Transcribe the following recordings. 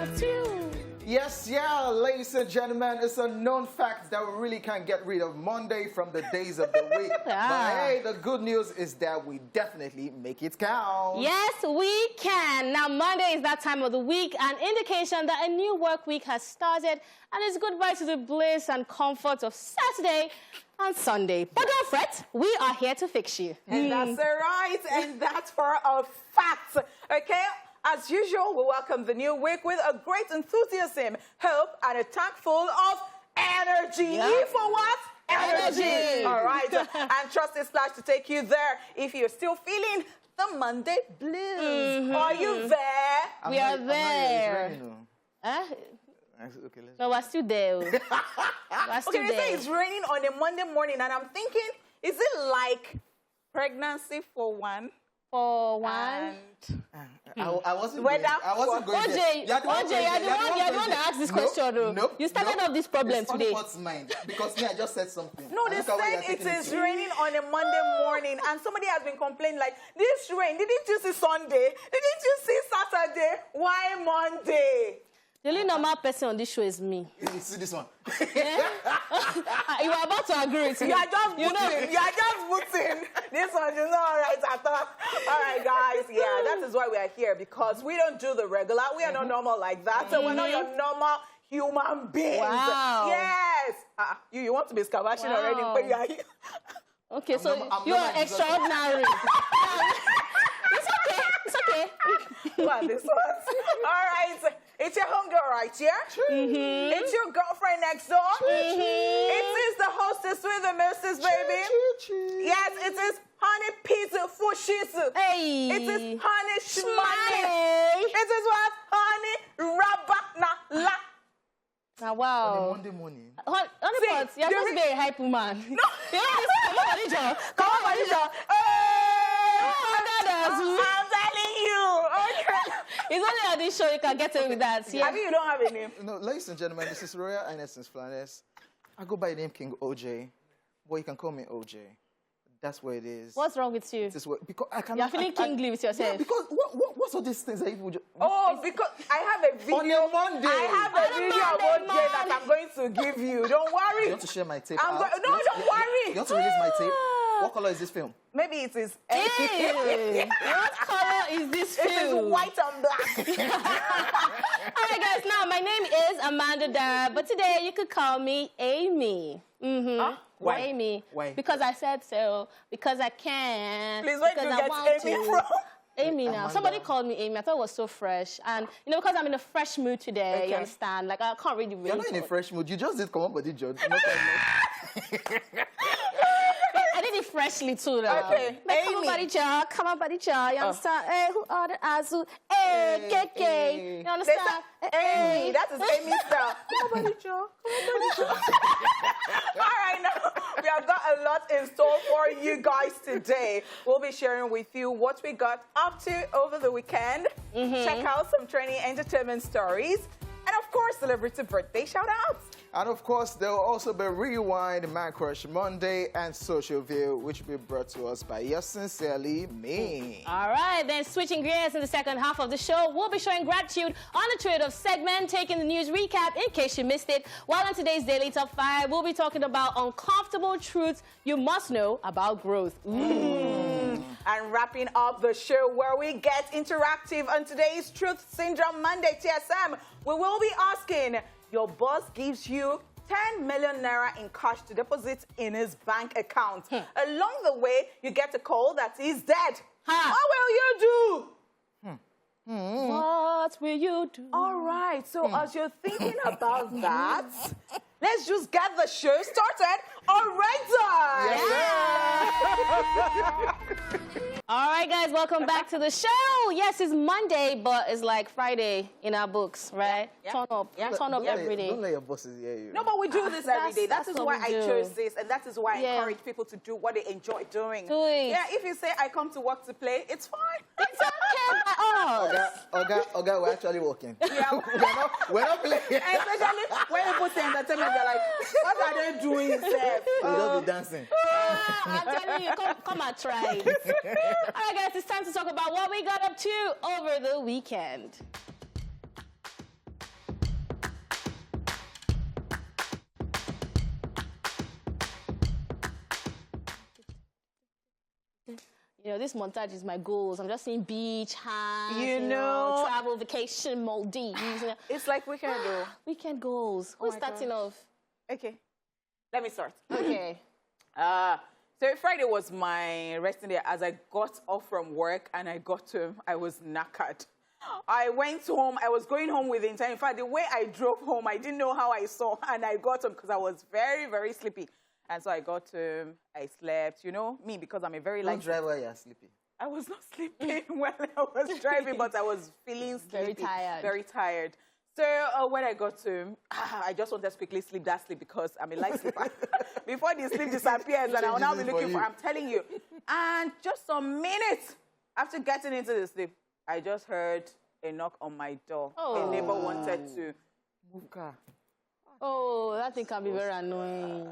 That's you. Yes, yeah, ladies and gentlemen, it's a known fact that we really can't get rid of Monday from the days of the week. But hey, the good news is that we definitely make it count. Yes, we can. Now, Monday is that time of the week, an indication that a new work week has started, and it's goodbye to the bliss and comfort of Saturday and Sunday. But don't fret, we are here to fix you. And that's right, and that's for a fact, okay? As usual, we welcome the new week with a great enthusiasm, hope, and a tank full of energy. Yeah. For what? Energy. All right. And trust Esplash to take you there if you're still feeling the Monday blues. Are you there? We are there. Okay, No, we're still there. We're still Okay, they say there. it's raining on a Monday morning, and I'm thinking, is it like pregnancy for one? For one. I wasn't Weather going, I wasn't going OJ, there. you're the one that asked this question, though. Nope, You started off this problem it's today. What's mind? Because me, I just said something. No, And they look at where said you're it taking is to. raining on a Monday morning, and somebody has been complaining like, this rain, didn't you see Sunday? Didn't you see Saturday? Why Monday? The only normal person on this show is me. You see this one? You were about to agree with me. You are just booting. This one is not all right at all. All right, guys. Yeah, that is why we are here, because we don't do the regular. We are not normal like that. So we're not your normal human beings. Wow. Yes. You want to be scavenging already? But you are here. Okay, so I'm you are normal, extraordinary. It's okay. It's okay. What, this one? All right. It's your homegirl right here. It's your girlfriend next door. It is the hostess with the mostest, baby. Yes, it is Honey Pizza Fushisu. Hey. It is Honey Schmani. Smiley. It is what? Honey Rabakna La. Now, wow. On a Monday morning. Honey Pots, you're supposed to be a hype woman. No. You know this? Come on, Khadija. Come on, Khadija. I'm telling you. Okay. It's only on this show you can get away with that. Yeah. I mean, you don't have a name. No, ladies and gentlemen, this is Royal Innocence Flanes. I go by the name King OJ. Boy, you can call me OJ. That's what it is. What's wrong with you? This is what, because I cannot. You're feeling kingly with yourself. Yeah, because what's all these things that people just... Oh, because I have a video. On a Monday. I have a video of OJ that I'm going to give you. Don't worry. You want to share my tape I'm out? no, don't worry. You want to release my tape? What color is this film? Maybe it is. Hey, what color is this It film? is white and black. All right, guys. Now, my name is Amanda Dara, but today you could call me Amy. Why? Amy. Why? Because I said so. Because I can. Please, where do because you I get want Amy to. from? Amy now. Amanda. Somebody called me Amy. I thought it was so fresh. And, you know, because I'm in a fresh mood today, Okay. you understand? Like, I can't really You're not in a fresh mood. You just did come up with it, George. No problem. I did it freshly, too, though. Okay. Like, come on, Amy. buddy, jaw. Come on, buddy, jaw. You understand? Hey, who are the Azu? Hey, KK. hey. You They understand? said, Amy, that is Amy's style. All right, now we have got a lot in store for you guys today. We'll be sharing with you what we got up to over the weekend. Check out some training entertainment stories. And of course, celebrity birthday shout-outs. And of course, there will also be Rewind, Man Crush Monday, and Social View, which will be brought to us by yours sincerely, me. All right, then switching gears in the second half of the show, we'll be showing gratitude on the Trade of segment, taking the news recap in case you missed it. While in today's Daily Top 5, we'll be talking about uncomfortable truths you must know about growth. And wrapping up the show where we get interactive on today's Truth Syndrome Monday TSM, we will be asking, your boss gives you 10 million naira in cash to deposit in his bank account. Along the way, you get a call that he's dead. Ha. What will you do? What will you do? All right, so as you're thinking about that, let's just get the show started. All right, All right, guys, welcome back to the show. Yes, it's Monday, but it's like Friday in our books, right? Yeah. Turn up. Yeah. Turn up every day. Don't let your bosses hear you. No, but we do this every day. That that's is what why we I do. chose this, and that is why I Yeah. encourage people to do what they enjoy doing. Do it. Yeah, if you say I come to work to play, it's fine. It's okay by us. Oga, we're actually working. Yeah. we're not playing. Especially when people say entertainment, they're like, what are they doing, Seth? We'll just be dancing. I'm telling you, come and try it. All right, guys, it's time to talk about what we got up to over the weekend. You know, this montage is my goals. I'm just saying beach, hands, you know, travel, vacation, Maldives. You know. It's like weekend though. Weekend goals. Who's starting off? Okay. Let me start. Okay. So Friday was my resting day. As I got off from work and I got home, I was knackered. I went home. I was going home with the intent. In fact, the way I drove home, I didn't know how I saw. And I got home because I was very, very sleepy. And so I got home, I slept, you know, me, because I'm a very light... Don't drive while you're sleeping. I was not sleeping while I was driving, but I was feeling sleepy. Very tired. Very tired. So when I got home, I just wanted to quickly sleep that sleep because I'm a light sleeper. Before the sleep disappears, and I will now be looking for, I'm telling you. And just some minutes after getting into the sleep, I just heard a knock on my door. Oh. A neighbor wanted to move car. Oh, that thing can be very annoying.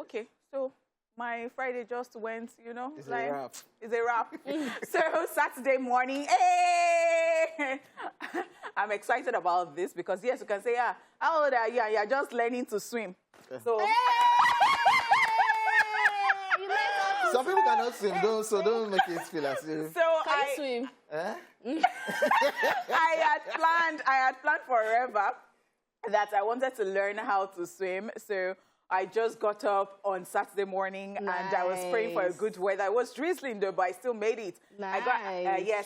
Okay, so my Friday just went, you know. It's like, a wrap. It's a wrap. So Saturday morning, hey! I'm excited about this because, yes, you can say, yeah, how old are you? You're just learning to swim. So, Hey! You learned how to Some people cannot swim, so don't make it feel as if... so Can you swim? Eh? I had planned forever that I wanted to learn how to swim. So I just got up on Saturday morning and I was praying for a good weather. It was drizzling though, but I still made it. Nice.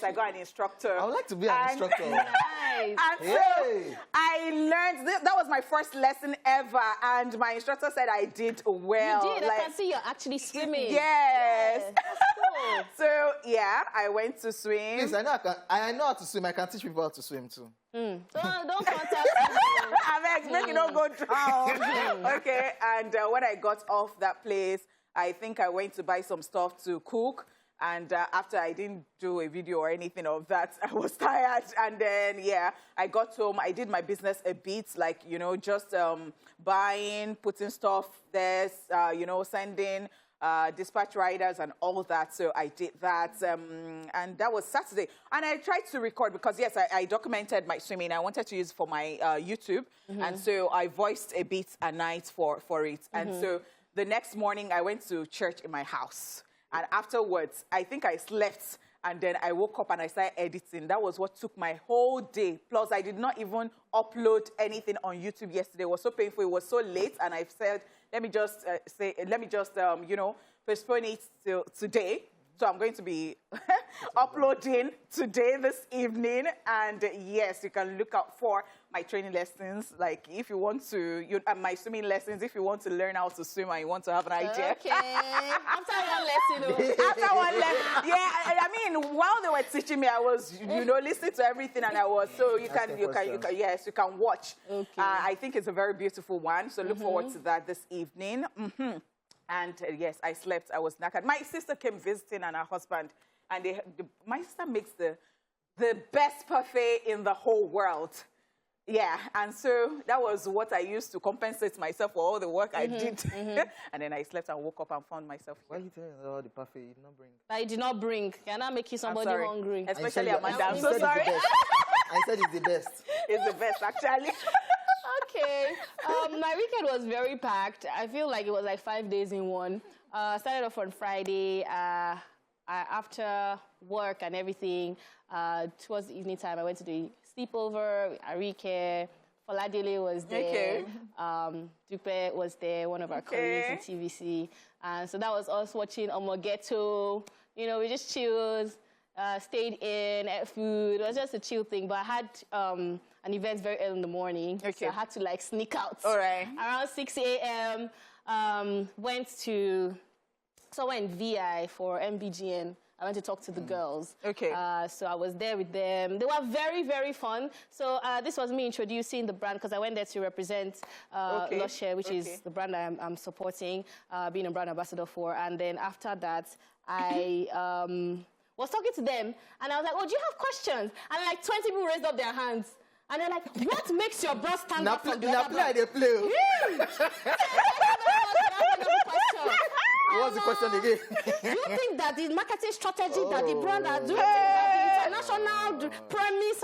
I got an instructor. I would like to be an instructor. Nice. And so Hey. I learned, that was my first lesson ever, and my instructor said I did well. You did. I can see you're actually swimming. Yes. Yeah, that's cool. So, yeah, I went to swim. Please, I know how to swim. I can teach people how to swim too. Don't contact me. I make you don't go drown. Okay, and when I got off that place, I think I went to buy some stuff to cook. And after I didn't do a video or anything of that, I was tired. And then, yeah, I got home. I did my business a bit, like, you know, just buying, putting stuff there, you know, sending dispatch riders and all that. So I did that. And that was Saturday. And I tried to record because, yes, I documented my swimming. I wanted to use it for my YouTube. And so I voiced a bit at night for it. And so the next morning, I went to church in my house. And afterwards, I think I slept, and then I woke up and I started editing. That was what took my whole day. Plus, I did not even upload anything on YouTube yesterday. It was so painful. It was so late, and I said, let me just you know, postpone it till today. So I'm going to be uploading today, this evening. And yes, you can look out for my training lessons. Like if you want to, my swimming lessons, if you want to learn how to swim and you want to have an idea. Okay. After one lesson. After one lesson. Yeah, I mean, while they were teaching me, I was, you know, listening to everything and I was, so you can yes, you can watch. Okay. I think it's a very beautiful one. So look forward to that this evening. And yes, I slept. I was knackered. My sister came visiting and her husband. And my sister makes the best parfait in the whole world. Yeah, and so that was what I used to compensate myself for all the work I did. And then I slept and woke up and found myself here. Why are you telling me all the parfait you did not bring? That you did not bring. Can I make you somebody hungry? Especially Amanda. I'm so sorry. I said it's the best. It's the best, actually. Okay. My weekend was very packed. I feel like it was like 5 days in one. Started off on Friday. After work and everything, towards the evening time, I went to the sleepover. Arike, Foladele was there. Dupe was there, one of our colleagues in TVC. So that was us watching Ghetto. You know, we just chilled, stayed in, ate food. It was just a chill thing. But I had an event very early in the morning. So I had to like sneak out. All right. Around 6 a.m. Went VI for MBGN. I went to talk to the girls. Okay. So I was there with them. They were very, very fun. So this was me introducing the brand because I went there to represent Lush Hair, which is the brand I'm supporting, being a brand ambassador for. And then after that, I was talking to them, and I was like, oh, do you have questions? And like 20 people raised up their hands. And they're like, what makes your bra stand out from the other brand? What's the question again? Do you think that the marketing strategy that the brand are doing, do you think that the international premise,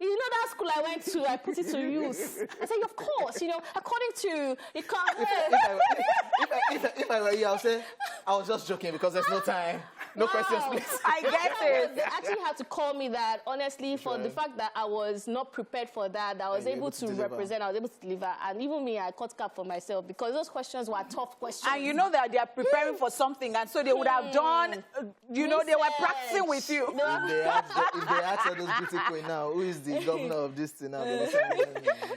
you know that school I went to, I put it to use. I said, of course, you know, according to... If I were you, I would say, I was just joking because there's no time. No questions, please. I get it. They actually had to call me that, honestly, for the fact that I was not prepared for that. I was able to represent, I was able to deliver. And even me, I cut cap for myself because those questions were tough questions. And you know that they are preparing for something, and so they would have done, you know, they were practicing with you. If they ask those beauty queen now, who is the governor of this thing now?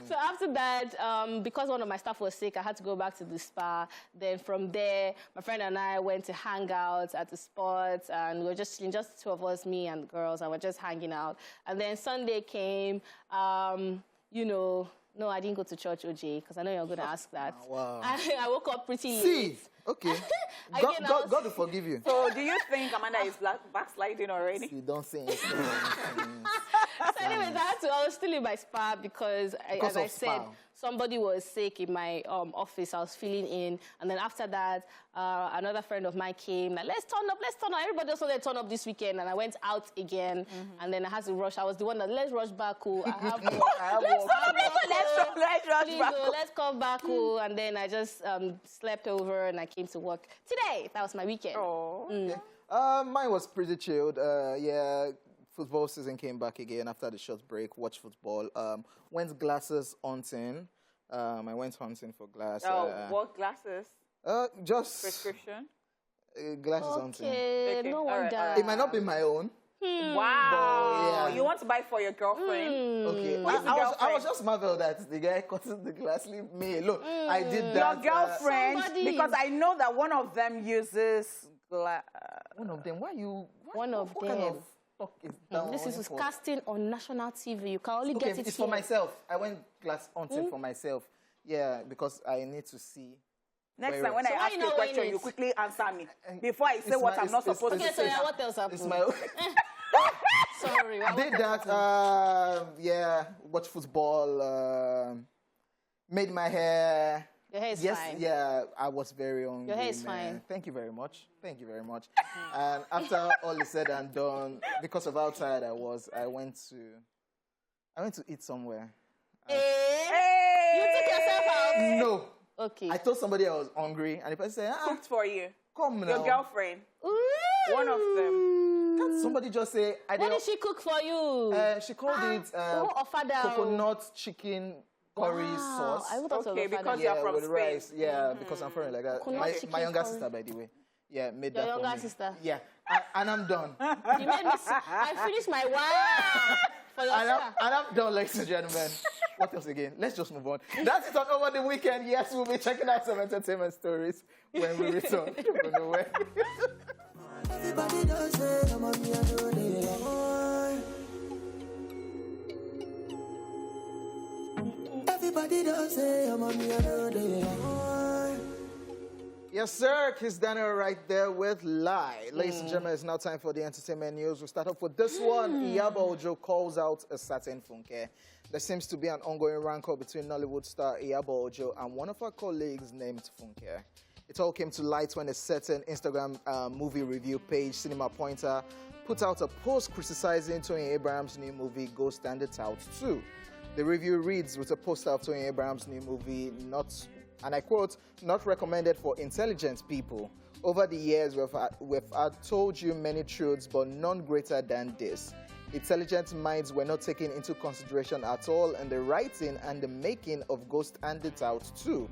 So after that, because one of my staff was sick, I had to go back to the spa. Then from there, my friend and I went to hang out at the spot, and we were just chilling, just two of us, me and the girls, and we're just hanging out. And then Sunday came, you know, no, I didn't go to church, OJ, because I know you're going to ask that. Wow. I woke up pretty late. See, okay. God will forgive you. So do you think Amanda is backsliding already? You don't say anything. So anyways, I was still in my spa because as I said, somebody was sick in my office. I was filling in. And then after that, another friend of mine came. Like, let's turn up. Everybody else wanted to turn up this weekend. And I went out again. And then I had to rush. I was the one that, let's rush back. I have Let's rush back. Let's come back. And then I just slept over and I came to work today. That was my weekend. Oh. Mine was pretty chilled. Yeah. Football season came back again after the short break. Watched football. Went glasses hunting. I went hunting for glasses. Oh, what glasses? Just prescription. Glasses hunting. Okay, no wonder. All right. It might not be my own. Wow. But, yeah. You want to buy for your girlfriend? Okay. I was just marveled that the guy cutting the glass leave me alone. I did that. Your girlfriend, because I know that one of them uses glass. One of them? Why you? One of what them. Kind of talk is that This is for? casting on national TV. You can only get it It's here. for myself. I went glass hunting for myself. Yeah, because I need to see. Next time when I ask you a question, you quickly answer me before I say what I'm not supposed to say. Okay, so what else happened? It's my own. Sorry. I did that. Yeah, watch football. Made my hair. Your hair is fine. Yeah, I was very hungry. Your hair is fine. Thank you very much. Thank you very much. And after all is said and done, because of how tired I was, I went to eat somewhere. You took yourself out? No. Okay. I told somebody I was hungry, and the person said, Cooked for you. come now. Your girlfriend. One of them. Can't somebody just say, what did she cook for you? she called it coconut chicken curry sauce. I thought Okay, because yeah, you're from with Spain. rice. Yeah, because I'm foreign like that. My younger curry. sister, by the way. Yeah, made Your that for younger me. sister? Yeah, and I'm done. You made me I finished my wine for your sister. And I'm done, ladies and gentlemen. What else again? Let's just move on. That's it on Over the Weekend. Yes, we'll be checking out some entertainment stories when we return. Don't know where. Everybody does say, I'm on me, I know they are. Everybody does say, I'm on me, I know they are. Yes, sir. Kiss Daniel right there with Lie. Ladies and gentlemen, it's now time for the entertainment news. We'll start off with this one. Iyabo Ojo calls out a certain Funke. There seems to be an ongoing rancor between Nollywood star Iyabo Ojo and one of her colleagues named Funke. It all came to light when a certain Instagram movie review page, Cinema Pointer, put out a post criticizing Tony Abraham's new movie, Ghost and the Tout 2. The review reads with a poster of Tony Abraham's new movie, and I quote, not recommended for intelligent people. Over the years, we've told you many truths, but none greater than this. Intelligent minds were not taken into consideration at all in the writing and the making of Ghost and the Tout 2.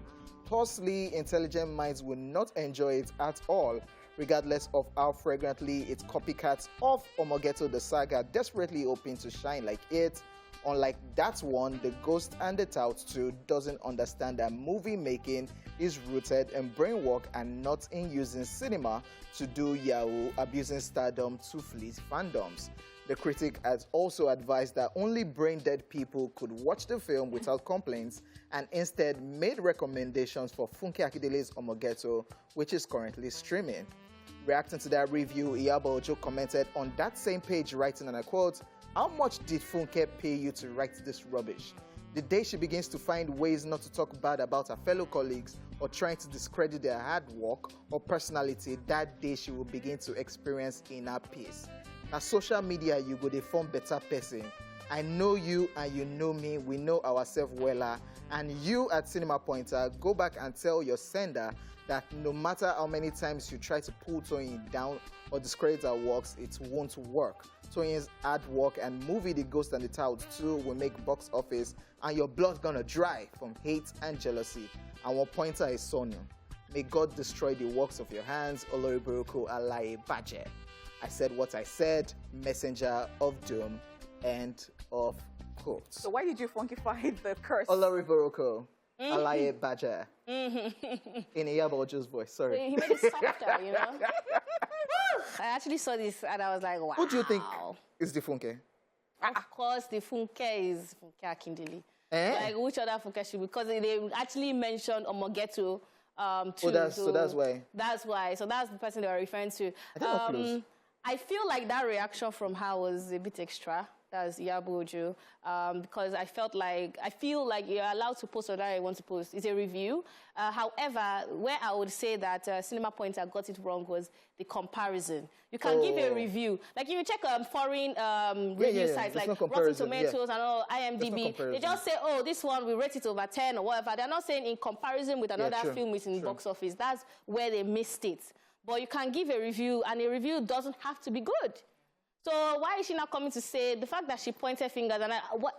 Thusly, intelligent minds will not enjoy it at all, regardless of how fragrantly its copycats of Omogeto the Saga desperately hoping to shine like it. Unlike that one, the Ghost and the Tout 2 doesn't understand that movie making is rooted in brain work and not in using cinema to do yahoo, abusing stardom to fleece fandoms. The critic has also advised that only brain-dead people could watch the film without complaints and instead made recommendations for Funke Akindele's Omogeto, which is currently streaming. Reacting to that review, Iyabo Ojo commented on that same page, writing, and I quote, "How much did Funke pay you to write this rubbish? The day she begins to find ways not to talk bad about her fellow colleagues or trying to discredit their hard work or personality, that day she will begin to experience inner peace. Na social media you go dey form better person. I know you and you know me, we know ourselves weller, and you at Cinema Pointer, go back and tell your sender that no matter how many times you try to pull Toyin down or discredit her works, it won't work. Toyin's hard work and movie The Ghost and the Tout 2 will make box office, and your blood's gonna dry from hate and jealousy. And one pointer is Sonia. May God destroy the works of your hands, Olori Burúkú Alaye Baje. I said what I said, messenger of doom, end of quote. So why did you funkify the curse? Olori Burúkú Alaye Baje. In Iyabo Ojo's voice, sorry. He made it softer, you know? I actually saw this and I was like, wow. Who do you think is the Funke? Of course, the Funke is Funke Akindele. Eh? Like, which other Funke should be? Because they actually mentioned Omogetu too. So that's why. That's why. So that's the person they were referring to. I feel like that reaction from her was a bit extra. That's Iyabo Ojo, because I feel like you're allowed to post whatever you want to post. It's a review. However, where I would say that Cinema Pointer got it wrong was the comparison. You can give a review. Like if you check foreign review sites like Rotten Tomatoes and all, IMDb, they just say, oh, this one, we rate it over 10 or whatever. They're not saying in comparison with another film is in box office. That's where they missed it. But you can give a review, and a review doesn't have to be good. So why is she not coming to say the fact that she pointed fingers? And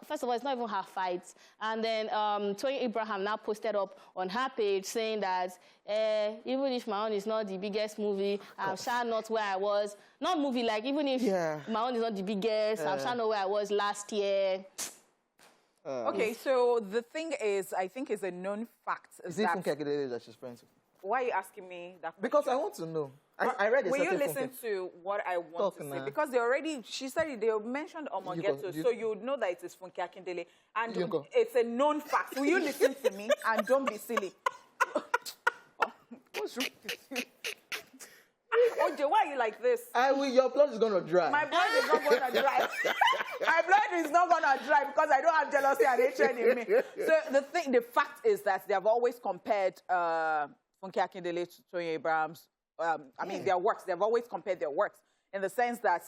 first of all, it's not even her fight. And then Toyin Abraham now posted up on her page saying that even if my own is not the biggest movie, I'm sure not where I was. Not movie, like even if my own is not the biggest, I'm sure not where I was last year. Okay, so the thing is, I think is a known fact. Is it Funke Akindele that she's friends with? Why are you asking me that question? Because I want to know. I read a Will you certain listen Funke. to what I want to say? Now. Because she said it, they mentioned Omogetu, so you would know that it is Funke Akindele. And it's a known fact. Will you listen to me and don't be silly? What's wrong with you? Ojo, why are you like this? Your blood is going to dry. My blood is not going to dry. My blood is not going to dry because I don't have jealousy and hatred in me. So the fact is that they have always compared Funke Akindele to Toyin Abrams. Their works. They've always compared their works in the sense that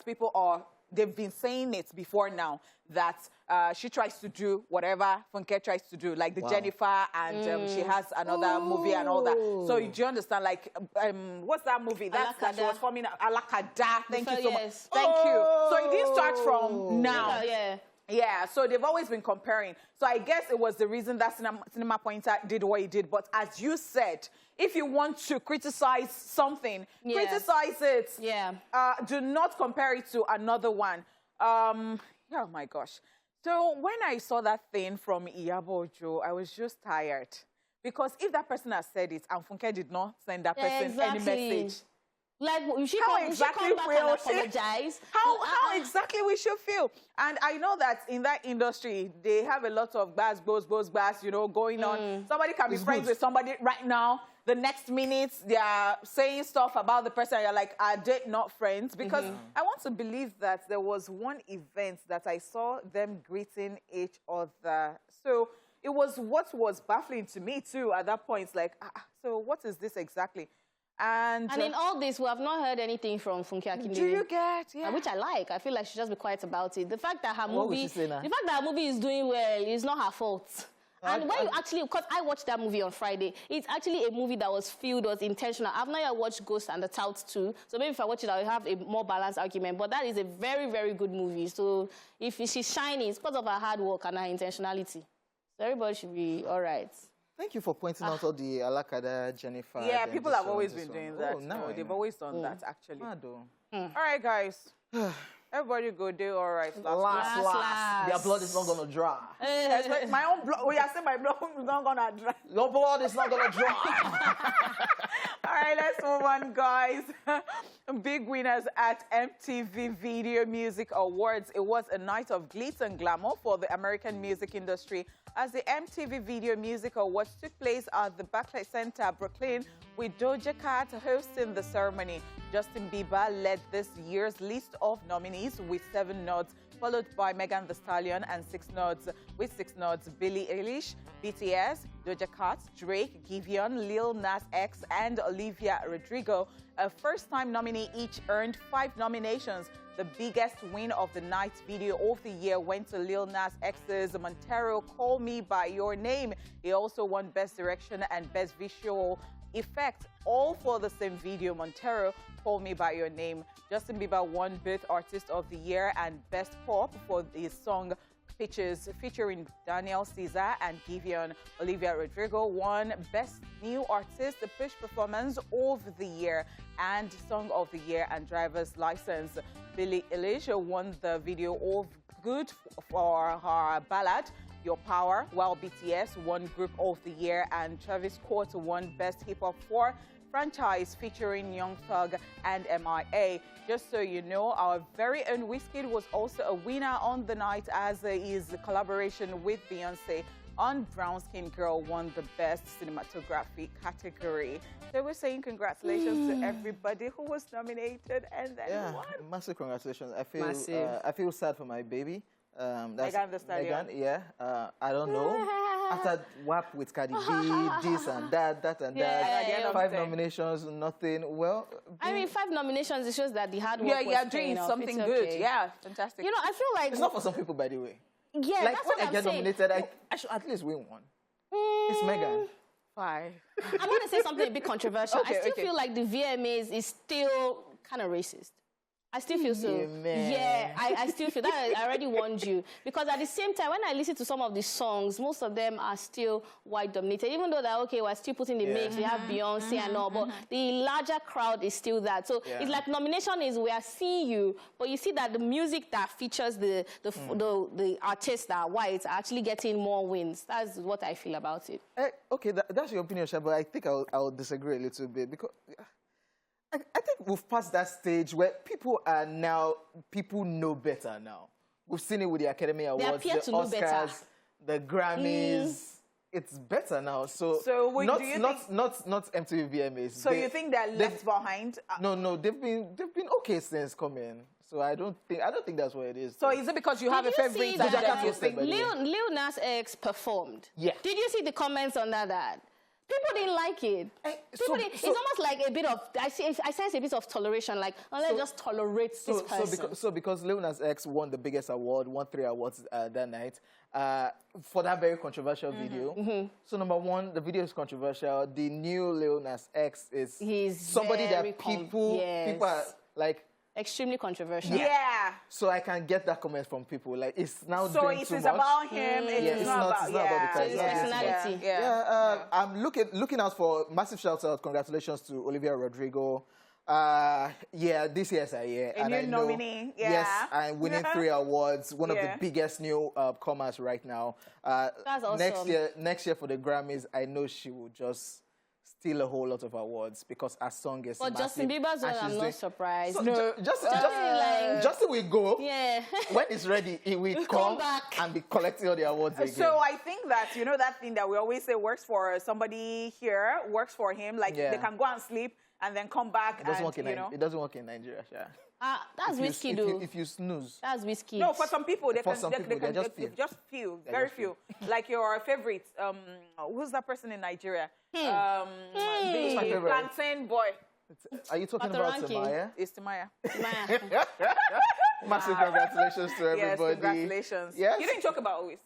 they've been saying it before now that she tries to do whatever Funke tries to do, like the Jennifer, and she has another movie and all that. So do you understand? Like, what's that movie? That she was forming Alakada. Thank you so much. Thank you. So it didn't start from now. Yeah, so they've always been comparing. So I guess it was the reason that Cinema Pointer did what he did. But as you said, if you want to criticize something, criticize it. Yeah. Do not compare it to another one. Oh, my gosh. So when I saw that thing from Iyabo Ojo, I was just tired. Because if that person has said it and Funke did not send that person any message, like, we should come back and apologize. How exactly we should feel? And I know that in that industry, they have a lot of bass, going on. Somebody can be friends with somebody right now. The next minute, they are saying stuff about the person. You're like, are they not friends? Because I want to believe that there was one event that I saw them greeting each other. So it was what was baffling to me, too, at that point. It's like, so what is this exactly? And in all this, we have not heard anything from Funke Akindele. Do you get? Yeah. Which I like. I feel like she should just be quiet about it. The fact that her movie, is doing well is not her fault. And when you actually, because I watched that movie on Friday, it's actually a movie that was intentional. I've not yet watched Ghost and the Tout 2, so maybe if I watch it, I'll have a more balanced argument. But that is a very, very good movie. So if she's shining, it's because of her hard work and her intentionality. So everybody should be all right. Thank you for pointing out all the Alakada, Jennifer. Yeah, people have always been doing that. They've always done that, actually. All right, guys. Everybody go do all right. Last. Their blood is not going to dry. My own blood. I say my blood is not going to dry. Your blood is not going to dry. All right, let's move on, guys. Big winners at MTV Video Music Awards. It was a night of glitz and glamour for the American music industry as the MTV Video Music Awards took place at the Barclays Center, Brooklyn, with Doja Cat hosting the ceremony. Justin Bieber led this year's list of nominees with 7 nods, followed by Megan Thee Stallion and 6 nods. With 6 nods, Billie Eilish, BTS, Doja Cat, Drake, Giveon, Lil Nas X, and Olivia Rodrigo. A first-time nominee each earned 5 nominations. The biggest win of the night's video of the year went to Lil Nas X's Montero, Call Me By Your Name. He also won Best Direction and Best Visual. Effect, all for the same video. Montero, Call Me By Your Name. Justin Bieber won both Artist of the Year and Best Pop for his song Pictures, featuring Daniel Caesar and Giveon. Olivia Rodrigo won Best New Artist, Push Performance of the Year and Song of the Year and Driver's License. Billie Eilish won the video of Good for her ballad Your Power, while BTS won Group of the Year and Travis Scott won Best Hip Hop for Franchise, featuring Young Thug and MIA. Just so you know, our very own Wizkid was also a winner on the night, as his collaboration with Beyonce on Brown Skin Girl won the Best Cinematography category. So we're saying congratulations to everybody who was nominated and then won. Massive congratulations. I feel sad for my baby. That's Megan Thee Stallion. Megan, yeah. I don't know. After WAP with Cardi B, this and that and that. 5 nominations, nothing. Well, I mean, 5 nominations, it shows that the hard work was you're doing something good. Okay. Yeah, fantastic. You know, I feel like... it's not for some people, by the way. Yeah, like, that's when what I I'm get saying. nominated, I should at least win one. It's Megan. 5. I'm going to say something a bit controversial. Okay, I still okay. feel like the VMAs is still kind of racist. I still feel so. Amen. Yeah, I still feel that. I already warned you. Because at the same time, when I listen to some of the songs, most of them are still white dominated. Even though that, okay, we're still putting the mix, we have Beyonce and all, but the larger crowd is still that. So it's like nomination is we are seeing you, but you see that the music that features the artists that are white are actually getting more wins. That's what I feel about it. Okay, that's your opinion, Sha, but I think I'll disagree a little bit, because I think we've passed that stage where people know better now. We've seen it with the Academy Awards, appear the to know better. Oscars, the Grammys. It's better now. So do you not MTV VMAs. So you think they're left behind? No, they've been okay since coming. So I don't think that's what it is. So is it because you have a favorite see that that you think? Lil Nas X performed? Yeah. Did you see the comments on that? People didn't like it. It's almost like a bit of, I sense a bit of toleration, like, let's just tolerate this person. Because Lil Nas X won the biggest award, won 3 awards that night, for that very controversial video. So number one, the video is controversial. The new Lil Nas X is somebody that people are like, extremely controversial. Yeah. So I can get that comment from people. Like, it's now So doing it too is much. about him. It's not about the person. His personality. I'm looking out for massive shout out. Congratulations to Olivia Rodrigo. This year's a year. A new nominee. Yes, I'm winning 3 awards. One of the biggest new comers right now. That's awesome. Next year for the Grammys, I know she will just steal a whole lot of awards because her song is But massive. Justin Bieber's one, I'm not surprised. So Justin will go. Yeah. When it's ready, he will come back and be collecting all the awards again. So I think that, you know, that thing that we always say works for somebody here, works for him. Like, they can go and sleep and then come back. It doesn't work in Nigeria, Sha. That's whiskey, though. If you snooze. That's whiskey. No, for some people, they For can some people, they're just few. just few, They're very just few. Like your favorite, who's that person in Nigeria? Who's The my favorite? plantain boy. Are you talking about Matoranki. Samaya? It's Timaya. Massive congratulations to everybody. Yes, congratulations. Yes? You didn't talk about Wiz.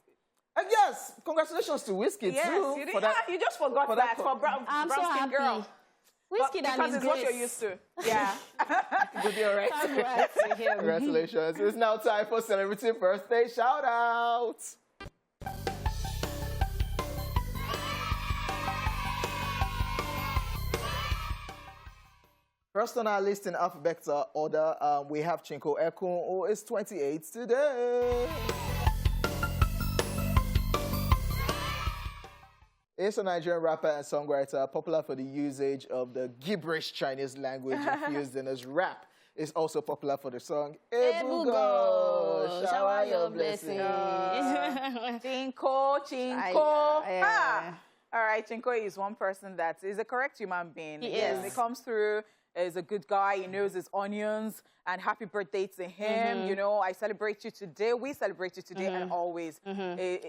Yes, congratulations to Wizkid Yes, too. you didn't. You just forgot that for Brown I'm so Skin happy. Girl. Whiskey and Because his it's what you're grace. used to. Yeah. Did you all right? Congrats to him. Congratulations. It's now time for Celebrity Birthday Shout Out. First on our list in alphabetical order, we have Chinko Ekun, who is 28 today. He's a Nigerian rapper and songwriter, popular for the usage of the gibberish Chinese language infused in his rap. Is also popular for the song Ebugo, shower your blessings. Chinko. All right, Chinko is one person that is a correct human being. He Yes, is. he comes through. He's a good guy. He knows his onions. And happy birthday to him. You know, I celebrate you today. We celebrate you today and always.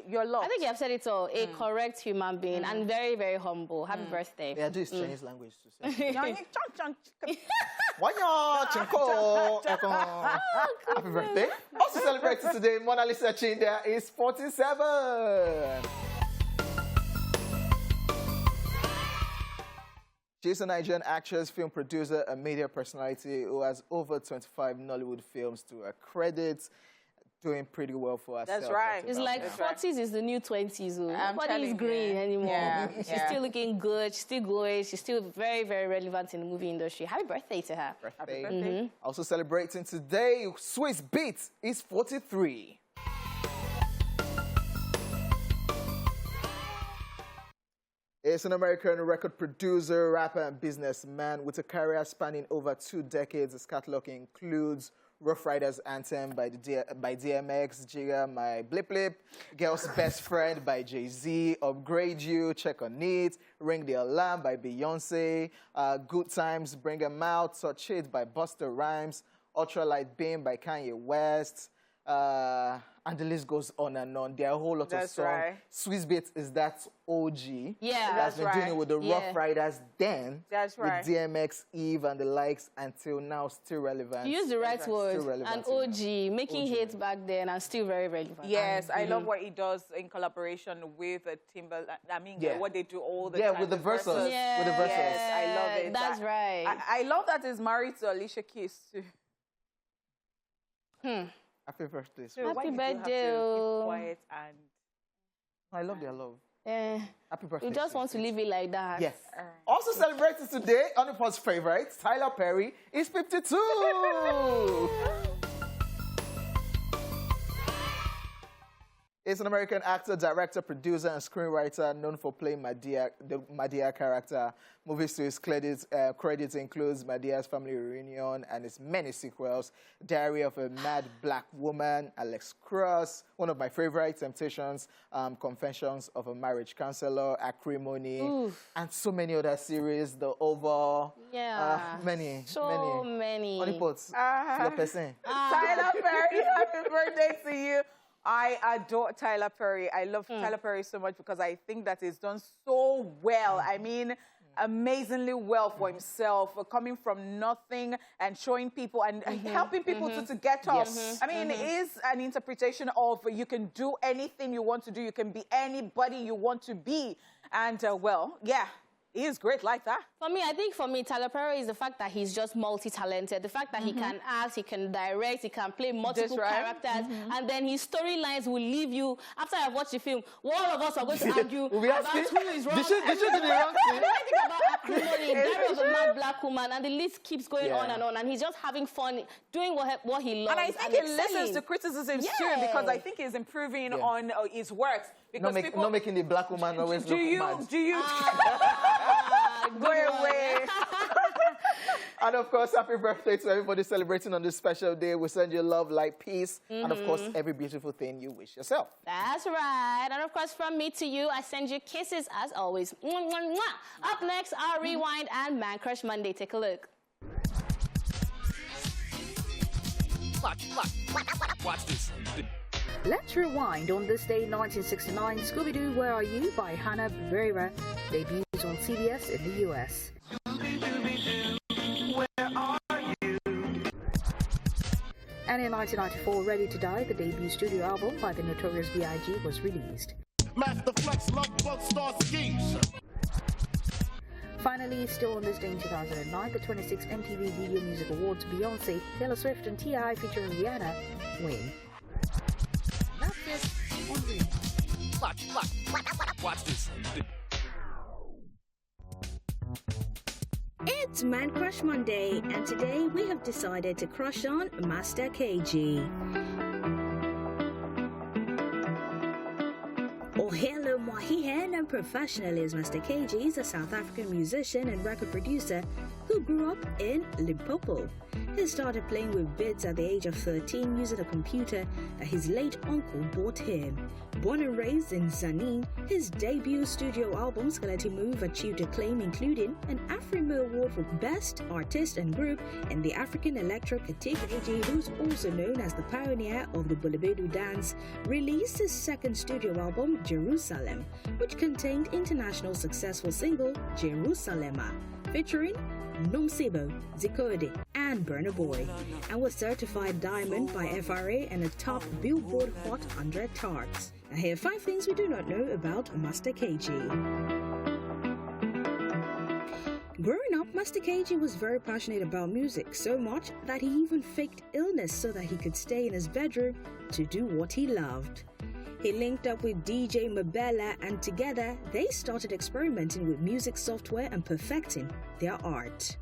You're loved. I think you have said it all. A correct human being and very, very humble. Happy birthday. Yeah, do his Chinese language to say. Happy Wanyo, Chinko Ekun. Happy birthday. Also celebrating today, Mona Lisa Chindia is 47. She's a Nigerian actress, film producer, and media personality who has over 25 Nollywood films to her credit, doing pretty well for herself. That's right. It's like 40s is the new 20s. Nobody is green anymore. Yeah, She's still looking good. She's still glowing. She's still very, very relevant in the movie industry. Happy birthday to her. Birthday. Happy birthday. Also celebrating today, Swiss Beats is 43. He's an American record producer, rapper, and businessman with a career spanning over 2 decades. His catalog includes Rough Riders Anthem by DMX, Jigga, My Blip Blip, Girl's Best Friend by Jay-Z, Upgrade You, Check on It, Ring the Alarm by Beyonce, Good Times, Bring 'Em Out, Touch It by Busta Rhymes, Ultralight Beam by Kanye West, and the list goes on and on. There are a whole lot of songs. Right. Swiss Beats is that OG. Yeah, That's been doing it with the Rough Riders then. That's right. With DMX, Eve, and the likes until now, still relevant. You use the right word. Still relevant An till now. OG, making hits back then and still very relevant. Yes, I love what he does in collaboration with Timber. I mean, what they do all the time. Yeah, with the verses. Yeah. With the verses. Yes, I love it. That's right. I love that he's married to Alicia Keys too. Happy birthday. So why Happy did you have to birthday. keep quiet and... I love their love. Yeah. Happy birthday. You just want to leave it like that. Yes. Also celebrating today, Onipon's favorite, Tyler Perry, is 52. He's an American actor, director, producer, and screenwriter known for playing the Madea character. Movies to his credits includes Madea's Family Reunion and his many sequels, Diary of a Mad Black Woman, Alex Cross, one of my favorite, Temptations, Confessions of a Marriage Counselor, Acrimony, and so many other series, The Oval. Yeah. Many. Many. Onipots. Tyler Perry, happy birthday to you. I adore Tyler Perry. I love Tyler Perry so much because I think that he's done so well. I mean, amazingly well for himself, coming from nothing and showing people and helping people to get up. Yes. I mean, it is an interpretation of you can do anything you want to do. You can be anybody you want to be. And, well, yeah. He is great like that. I think for me, Tyler Perry is the fact that he's just multi-talented. The fact that he can act, he can direct, he can play multiple characters, and then his storylines will leave you, after I've watched the film, all of us are going to argue about who is wrong. They should do the wrong thing. I think about Acrimony, Diary of a Mad Black Woman, and the list keeps going on, and he's just having fun, doing what he loves. And I think he listens to criticisms too, because I think he's improving on his works. Because not making the black woman always look mad. Do you? Go away. And of course, happy birthday to everybody celebrating on this special day. We send you love, light, peace, and of course, every beautiful thing you wish yourself. That's right. And of course, from me to you, I send you kisses as always. Mwah, mwah, mwah. Up next, our Rewind and Man Crush Monday. Take a look. Watch this. Let's rewind on this day, 1969. Scooby-Doo, Where Are You? By Hanna-Barbera debuts on CBS in the US. And in 1994, Ready to Die, the debut studio album by the Notorious B.I.G. was released. Master Flex, Love Bug, Star Skis. Finally, still on this day in 2009, the 26th MTV Video Music Awards, Beyonce, Taylor Swift, and T.I. featuring Rihanna win. That's it on Rewind. Watch this. It's Man Crush Monday, and today we have decided to crush on Master KG. Oh, hello, Mohihen, and professional is Master KG is a South African musician and record producer who grew up in Limpopo. He started playing with beats at the age of 13 using a computer that his late uncle bought him. Born and raised in Zanin, his debut studio album Skeleton Move achieved acclaim, including an AfriMo Award for Best Artist and Group in the African Electro category. Who's also known as the pioneer of the Bulabedu dance, released his second studio album Jerusalem, which contained international successful single Jerusalema, featuring Nomsebo, Zikode, and Burna Boy, and was certified diamond by FRA and a top Billboard Hot 100 charts. Now here are 5 things we do not know about Master KG. Growing up, Master KG was very passionate about music, so much that he even faked illness so that he could stay in his bedroom to do what he loved. He linked up with DJ Mabella, and together they started experimenting with music software and perfecting their art.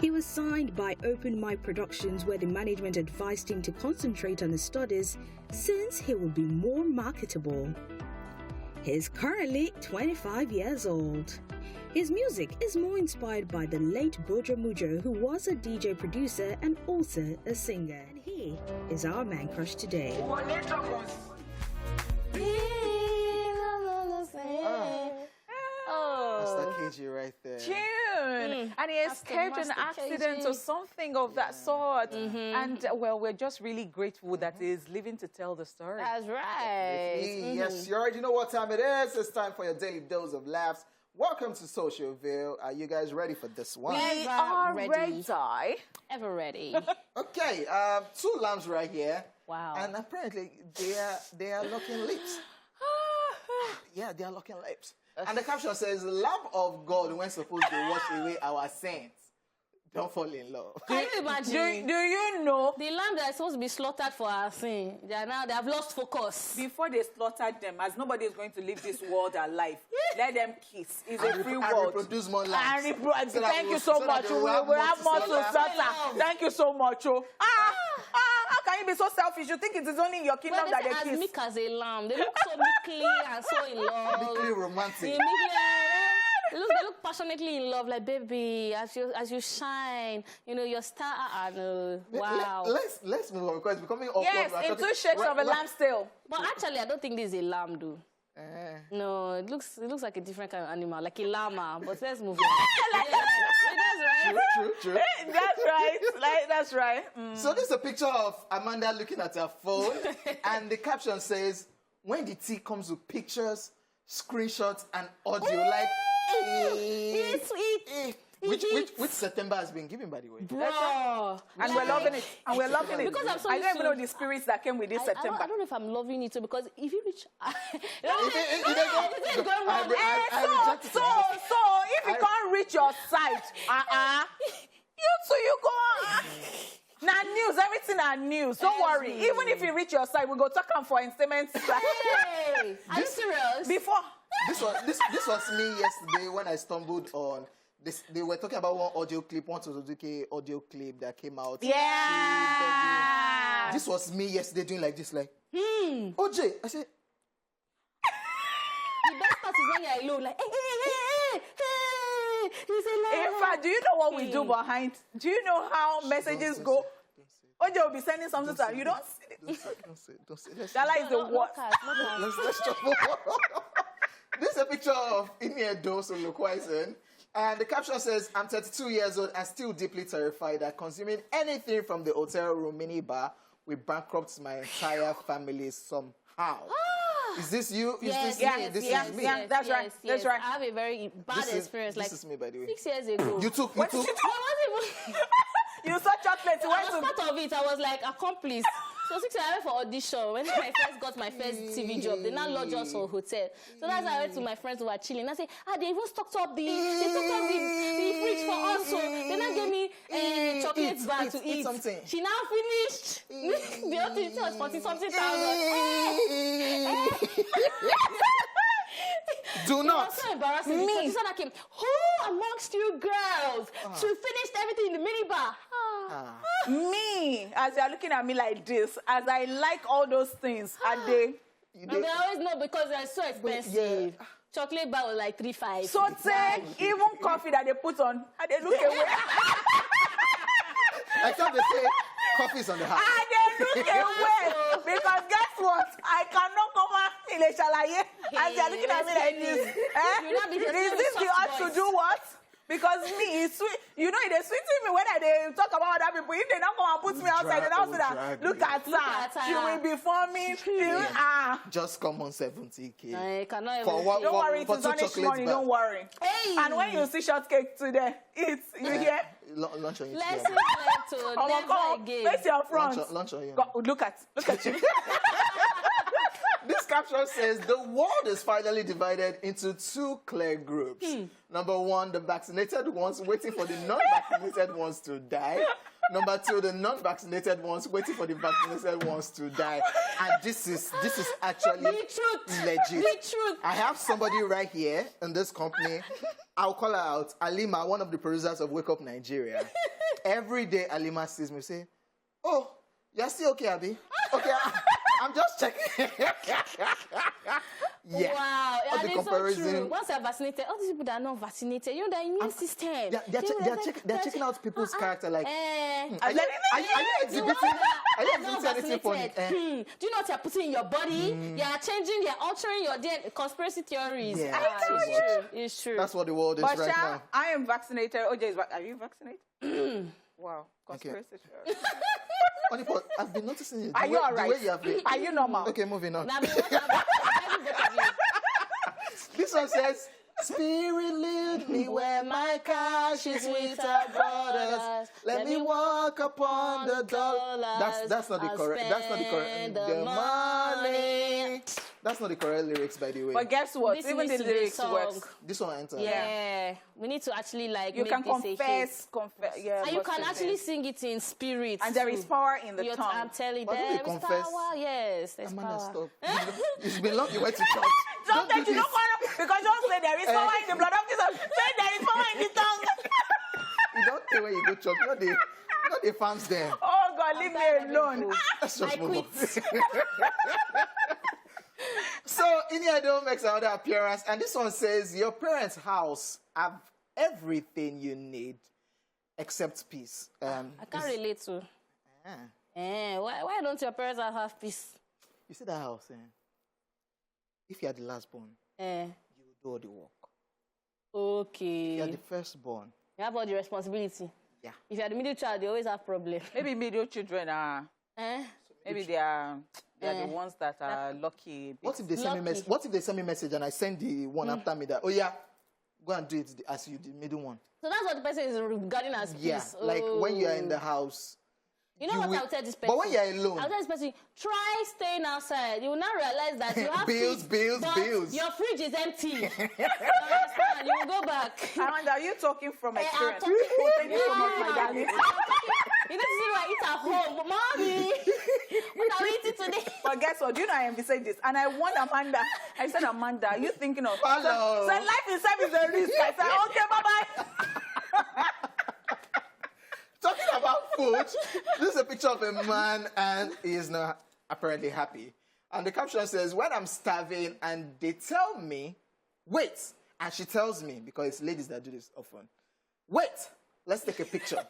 He was signed by Open Mic Productions, where the management advised him to concentrate on his studies since he would be more marketable. He's currently 25 years old. His music is more inspired by the late Bojo Mujo, who was a DJ producer and also a singer. And he is our man crush today. That's the KG right there. Tune. And he escaped an accident or something of that sort. And, well, we're just really grateful that he's living to tell the story. That's right. Yes, you already know what time it is. It's time for your daily dose of laughs. Welcome to Socialville. Are you guys ready for this one? We are ready. ready. Ever ready. Okay, two lambs right here. Wow. And apparently they are locking lips. Yeah, they are locking lips. And the caption says, "Lamb of God, when supposed to wash away our sins, don't fall in love." Can you imagine? Do you know? The lamb that is supposed to be slaughtered for our sin, they have lost focus. Before they slaughtered them, as nobody is going to leave this world alive, let them kiss. It's a free And world. reproduce more lambs. So that Thank you we'll- so so that much. they We will have will more have to more to slaughter. slaughter. Thank you so much. How can you be so selfish? You think it is only in your kingdom Well, that they they say as kiss? meek as a lamb. They look so meekly and so in love. Meekly romantic. They look passionately in love, like, baby, as you shine, you know, your star. Wow. Let's move on because it's becoming awkward. Yes, We're in talking- two shakes of a lamb's tail. But actually, I don't think this is a lamb, though. No, it looks like a different kind of animal, like a llama. But let's move on. That's right. True. That's right. That's right. So this is a picture of Amanda looking at her phone, and the caption says, "When the tea comes with pictures, screenshots, and audio, like." It's sweet. Which September has been given, by the way? Bro. And we're loving it. And we're loving it. Because I'm so I don't used even to- know the spirits that came with this September. I don't know if I'm loving it too, because if you reach... I reject it. So if you can't reach your site, you too, you go. Now news, everything are news. Don't worry. Even if you reach your site, we go talk on for installments. Hey, are you serious? Before. This was me yesterday when I stumbled on this. They were talking about one audio clip, one Suzuki audio clip that came out. Yeah. This was me yesterday doing like this, like, OJ. I said, The best part is when you're alone, like, hey. He's alone. In fact, do you know what we do behind? Do you know how messages go? OJ will be sending something to her. You don't see it. don't say. Let's That is the worst. let's jump over. This is a picture of Iniedo Solokwisen, and the caption says, "I'm 32 years old and still deeply terrified that consuming anything from the hotel room minibar will bankrupt my entire family somehow." Is this you? Is Yes, this yes, me? This yes, is me. yes, That's right. yes, That's yes. right. I have a very bad experience. This Like is me, by the way. 6 years ago. You took. I wasn't even... You saw chocolate. You I went was to. part of it. I was like accomplice. So 6 years I went for audition. When I first got my first TV job, they now lodge us for hotel. So that's how I went to my friends who were chilling. I said, they even stocked up the fridge for us. So they now gave me chocolate bar to eat. Something. She now finished. The whole thing was 40-something thousand. Do It not. was so embarrassing. Me. The producer that came, who amongst you girls she finished everything in the minibar? Me, as you're looking at me like this, as I like all those things, and they. And they always know because they're so expensive. Yeah. Chocolate bar was like 3-5. So take even coffee that they put on, and they look away. I thought they say coffee's on the house. And they look away. Because guess what? I cannot come out in a shalaye. As you're looking at me like this. You not be Is hitting this soft the ought to voice. do what? Because me, it's sweet. You know, it's sweet to me when they talk about other people. If they don't come and put me outside, they don't say that. Look at her. She will be forming. Just come on 70K. I cannot even... For what? Don't worry, for it's two only chocolates money. back. Don't worry. Hey! And when you see shortcake today, you hear? Lunch on you. Let's today. reflect to Come on, never come on. again. Face your front. Lunch on you. Look at you. This caption says, the world is finally divided into two clear groups. Number one, the vaccinated ones waiting for the non-vaccinated ones to die. Number two, the non-vaccinated ones waiting for the vaccinated ones to die. And this is actually The truth. legit. The truth. I have somebody right here in this company. I'll call her out. Alima, one of the producers of Wake Up Nigeria. Every day, Alima sees me say, "Oh, you're still okay, Abby? Okay, I'm just checking." Yeah. Wow, All and the it's so comparison. true. Once they're vaccinated, all these people that are not vaccinated, you know, their immune system. They're checking out people's character like, are you exhibiting anything funny? Do you know what you're putting in your body? You're changing, you're altering your DNA. Conspiracy theories. Yeah, It's so true. It's true. That's what the world is But right Sha, now. I am vaccinated. OJ is Are you vaccinated? Wow. Conspiracy theories. Honey, but I've been noticing it. Are you all right? The way you have been. Are you normal? Okay, moving on. Now, I mean, what about This one says, Spirit lead me where my cash is with our brothers. Let me walk upon the dollars. That's not the correct. That's not the correct. The money. That's not the correct lyrics, by the way. But guess what? This Even needs the to be lyrics sung. works. This one enters. Yeah, we need to actually like You make can this a hit. confess. Yeah, And you but can still actually there. sing it in spirit. And there is power in the I'm tongue. telling you, But don't there they is confess? power. Yes, there's Amanda, power. stop. It's been long you went to church. Sometimes do you don't this. want to, because don't say there is power in the blood of Jesus. Say there is power in the tongue. You don't say when you go to church. Not the farms there. Oh God, leave me alone. Let's just I move on. quit. So, Iniedo makes another appearance, and this one says, your parents' house have everything you need except peace. I can't relate to. Why don't your parents have peace? You see that house, if you are the last born, you will do all the work. Okay. If you are the firstborn, You have all the responsibility. yeah. If you're the middle child, they always have problems. Maybe middle children are. Maybe they are the ones that are lucky. What if they send me Lucky. message? What if they send me message and I send the one after me that, oh yeah, go and do it as you the middle one? So that's what the person is regarding as peace. Yeah, like when you are in the house. You know what will- I would tell this person? But when you're alone, I'll tell this person, try staying outside. You will now realize that you have Bills, peace, bills, but bills. your fridge is empty. You understand? You will go back. Amanda, are you talking from I'm experience? talking- Thank you so much, my darling. You need to see what I eat at home. But mommy, what are we eating today? But guess what? Do you know I envisaged this? And I warned Amanda. I said, Amanda, are you thinking of... Hello. So life itself is a risk. I said, okay, bye-bye. talking about food, this is a picture of a man and he is not apparently happy. And the caption says, when I'm starving and they tell me, wait, and she tells me, because it's ladies that do this often, wait, let's take a picture.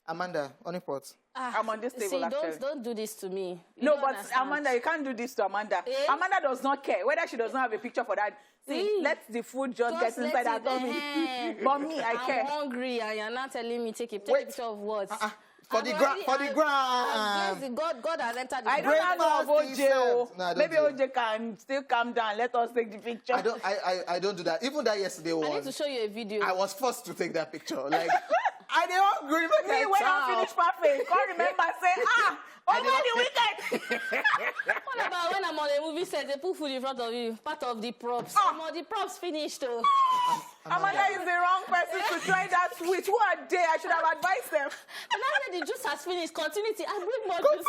Amanda, on your pot. I'm on this table, See, actually. don't do this to me. You No, don't but understand. Amanda, you can't do this to Amanda. Eh? Amanda does not care whether she does not have a picture for that. See, let the food just get let inside her it, tummy. But me, I I'm care. hungry and you're not telling me take a Wait. picture of what? For I've the already- for the I've- gram. Yes, God has entered the I don't have no of Breakfast OJ. Oh. is served. No, I don't Maybe do it. OJ can still calm down. Let us take the picture. I don't do that. Even that yesterday I need one, to show you a video. I was forced to take that picture. Like, I didn't hungry. Me, when I finish perfect, can't remember say, over the weekend. What about when I'm on a movie set, they put food in front of you, part of the props. The props finished though. Amanda is the wrong person to try that switch. Who are they? I should have advised them. And now that the juice has finished, continuity. I bring more juice.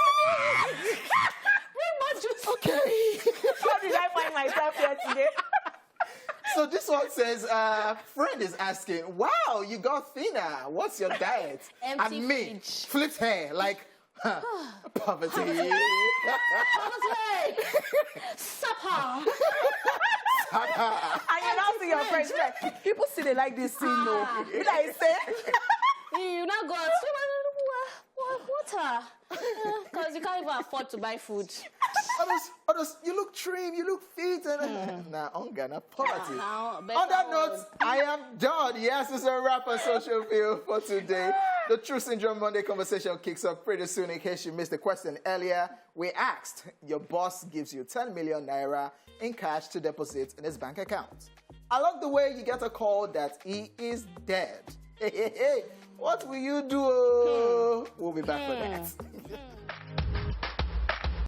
Bring more juice. Okay. How did I find myself here today? So this one says, friend is asking, wow, you got thinner. What's your diet? Empty and me, fridge. flipped hair, like, poverty. I was like, supper. And you now see your friends like, people see they like this scene, no. Did I say? You now go out, water. Because you can't even afford to buy food. Others, you look trim, you look fit. And, nah, hunger, not poverty. On that note, I am done. Yes, it's a wrap on Social View for today. The True Syndrome Monday conversation kicks off pretty soon. In case you missed the question earlier, we asked, your boss gives you 10 million naira in cash to deposit in his bank account. Along the way, you get a call that he is dead. Hey, what will you do? We'll be back for that.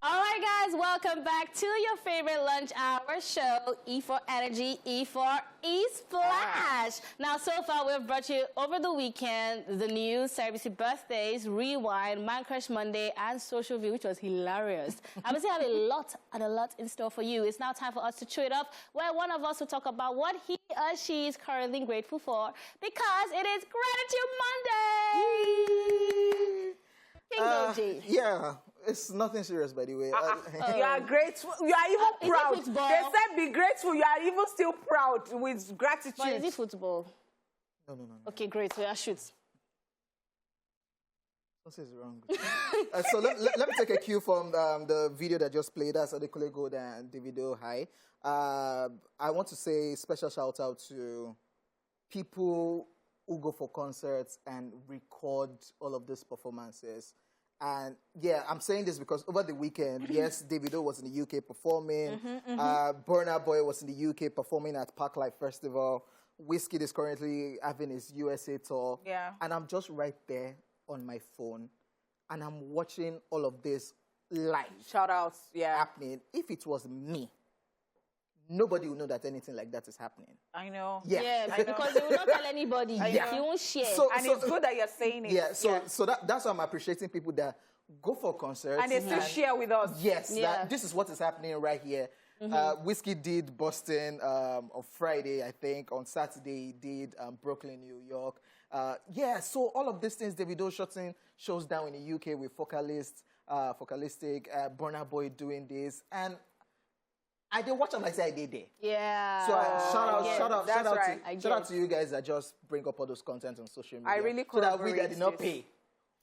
All right, right, guys, welcome back to your favorite lunch hour show, E for Energy, E for ESplash. Now, so far, we've brought you over the weekend the news, celebrity birthdays, Rewind, Man Crush Monday, and Social View, which was hilarious. I would say I have a lot in store for you. It's now time for us to chew it up, where one of us will talk about what he or she is currently grateful for, because it is Gratitude Monday. King OJ. Yeah, it's nothing serious, by the way. You are grateful. You are even is it proud. football? They said be grateful. You are even still proud with gratitude. But is it football? No. Okay, great. So shoot. What is wrong? So let me take a cue from the video that just played us, Adekunle Gold and Davido High. I want to say special shout out to people who go for concerts and record all of these performances. And yeah, I'm saying this because over the weekend, yes, Davido was in the UK performing. Burna Boy was in the UK performing at Parklife Festival. Wizkid is currently having his USA tour. Yeah. And I'm just right there on my phone, and I'm watching all of this live Shout outs. Yeah. happening. If it was me, nobody would know that anything like that is happening. I know. Yeah. Yeah, because you will not tell anybody. Yeah. You won't share. And it's good that you're saying it. Yeah, so that's why I'm appreciating people that go for concerts. And they still share with us. Yes, Yeah. that this is what is happening right here. Wizkid did Boston on Friday, I think. On Saturday, he did Brooklyn, New York. Yeah, so all of these things, Davido shooting shows down in the UK with Focalistic, Burna Boy doing this. And I did watch them like I did there. Yeah. So shout out to you guys that just bring up all those content on social media. I really so that we that corroborate did not this. pay,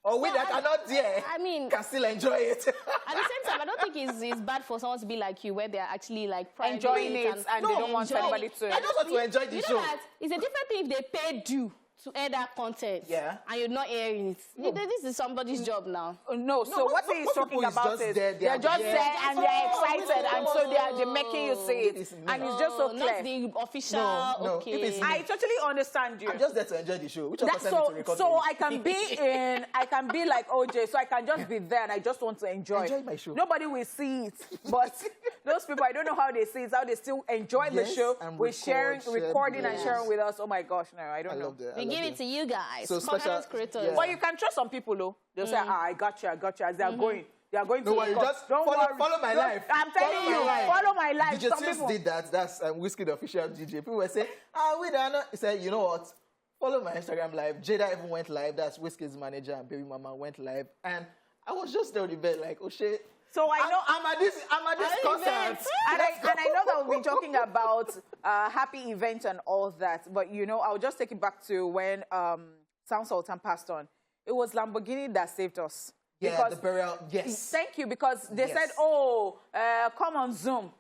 or we that are not there, I mean, can still enjoy it. at the same time, I don't think it's bad for someone to be like you, where they're actually like private Enjoying it and they don't want enjoying anybody it. to. I just want to enjoy the You show. know that it's a different thing if they pay due to air that content. Yeah. And you're not airing it. This is somebody's job now. No, so what he's most talking people is about just is there, they're just there. there and they're excited, and so they're making you see it. And it's just so Not clear. the official. No, okay. if it's I totally understand you. I'm just there to enjoy the show. Which of us So, to record so for I can be like OJ, so I can just be there and I just want to enjoy. Enjoy my show. Nobody will see it, but those people, I don't know how they see it, how they still enjoy the Yes, show and with recording and yes. sharing with us. Oh my gosh, no, I don't I know. love that. We give it to you guys. So Content special- creators. yeah. But you can trust some people, though. They'll say, I got you, as they are going. They are going No to worry, record. just Don't follow worry. my Don't- life. I'm telling you, follow my life. DJ Some Tips people. did that. That's Wizkid official DJ. People were saying, we don't know. He said, you know what? Follow my Instagram live. Jada even went live. That's Wizkid's manager and baby mama went live. And I was just there on the bed like, oh shit. So I know. I'm at this concert. And I know that we'll be talking about happy events and all that, but you know, I'll just take it back to when Sound Sultan passed on. It was Lamborghini that saved us. Yeah, Because- the burial. Yes. Thank you, because they Yes. said, come on Zoom,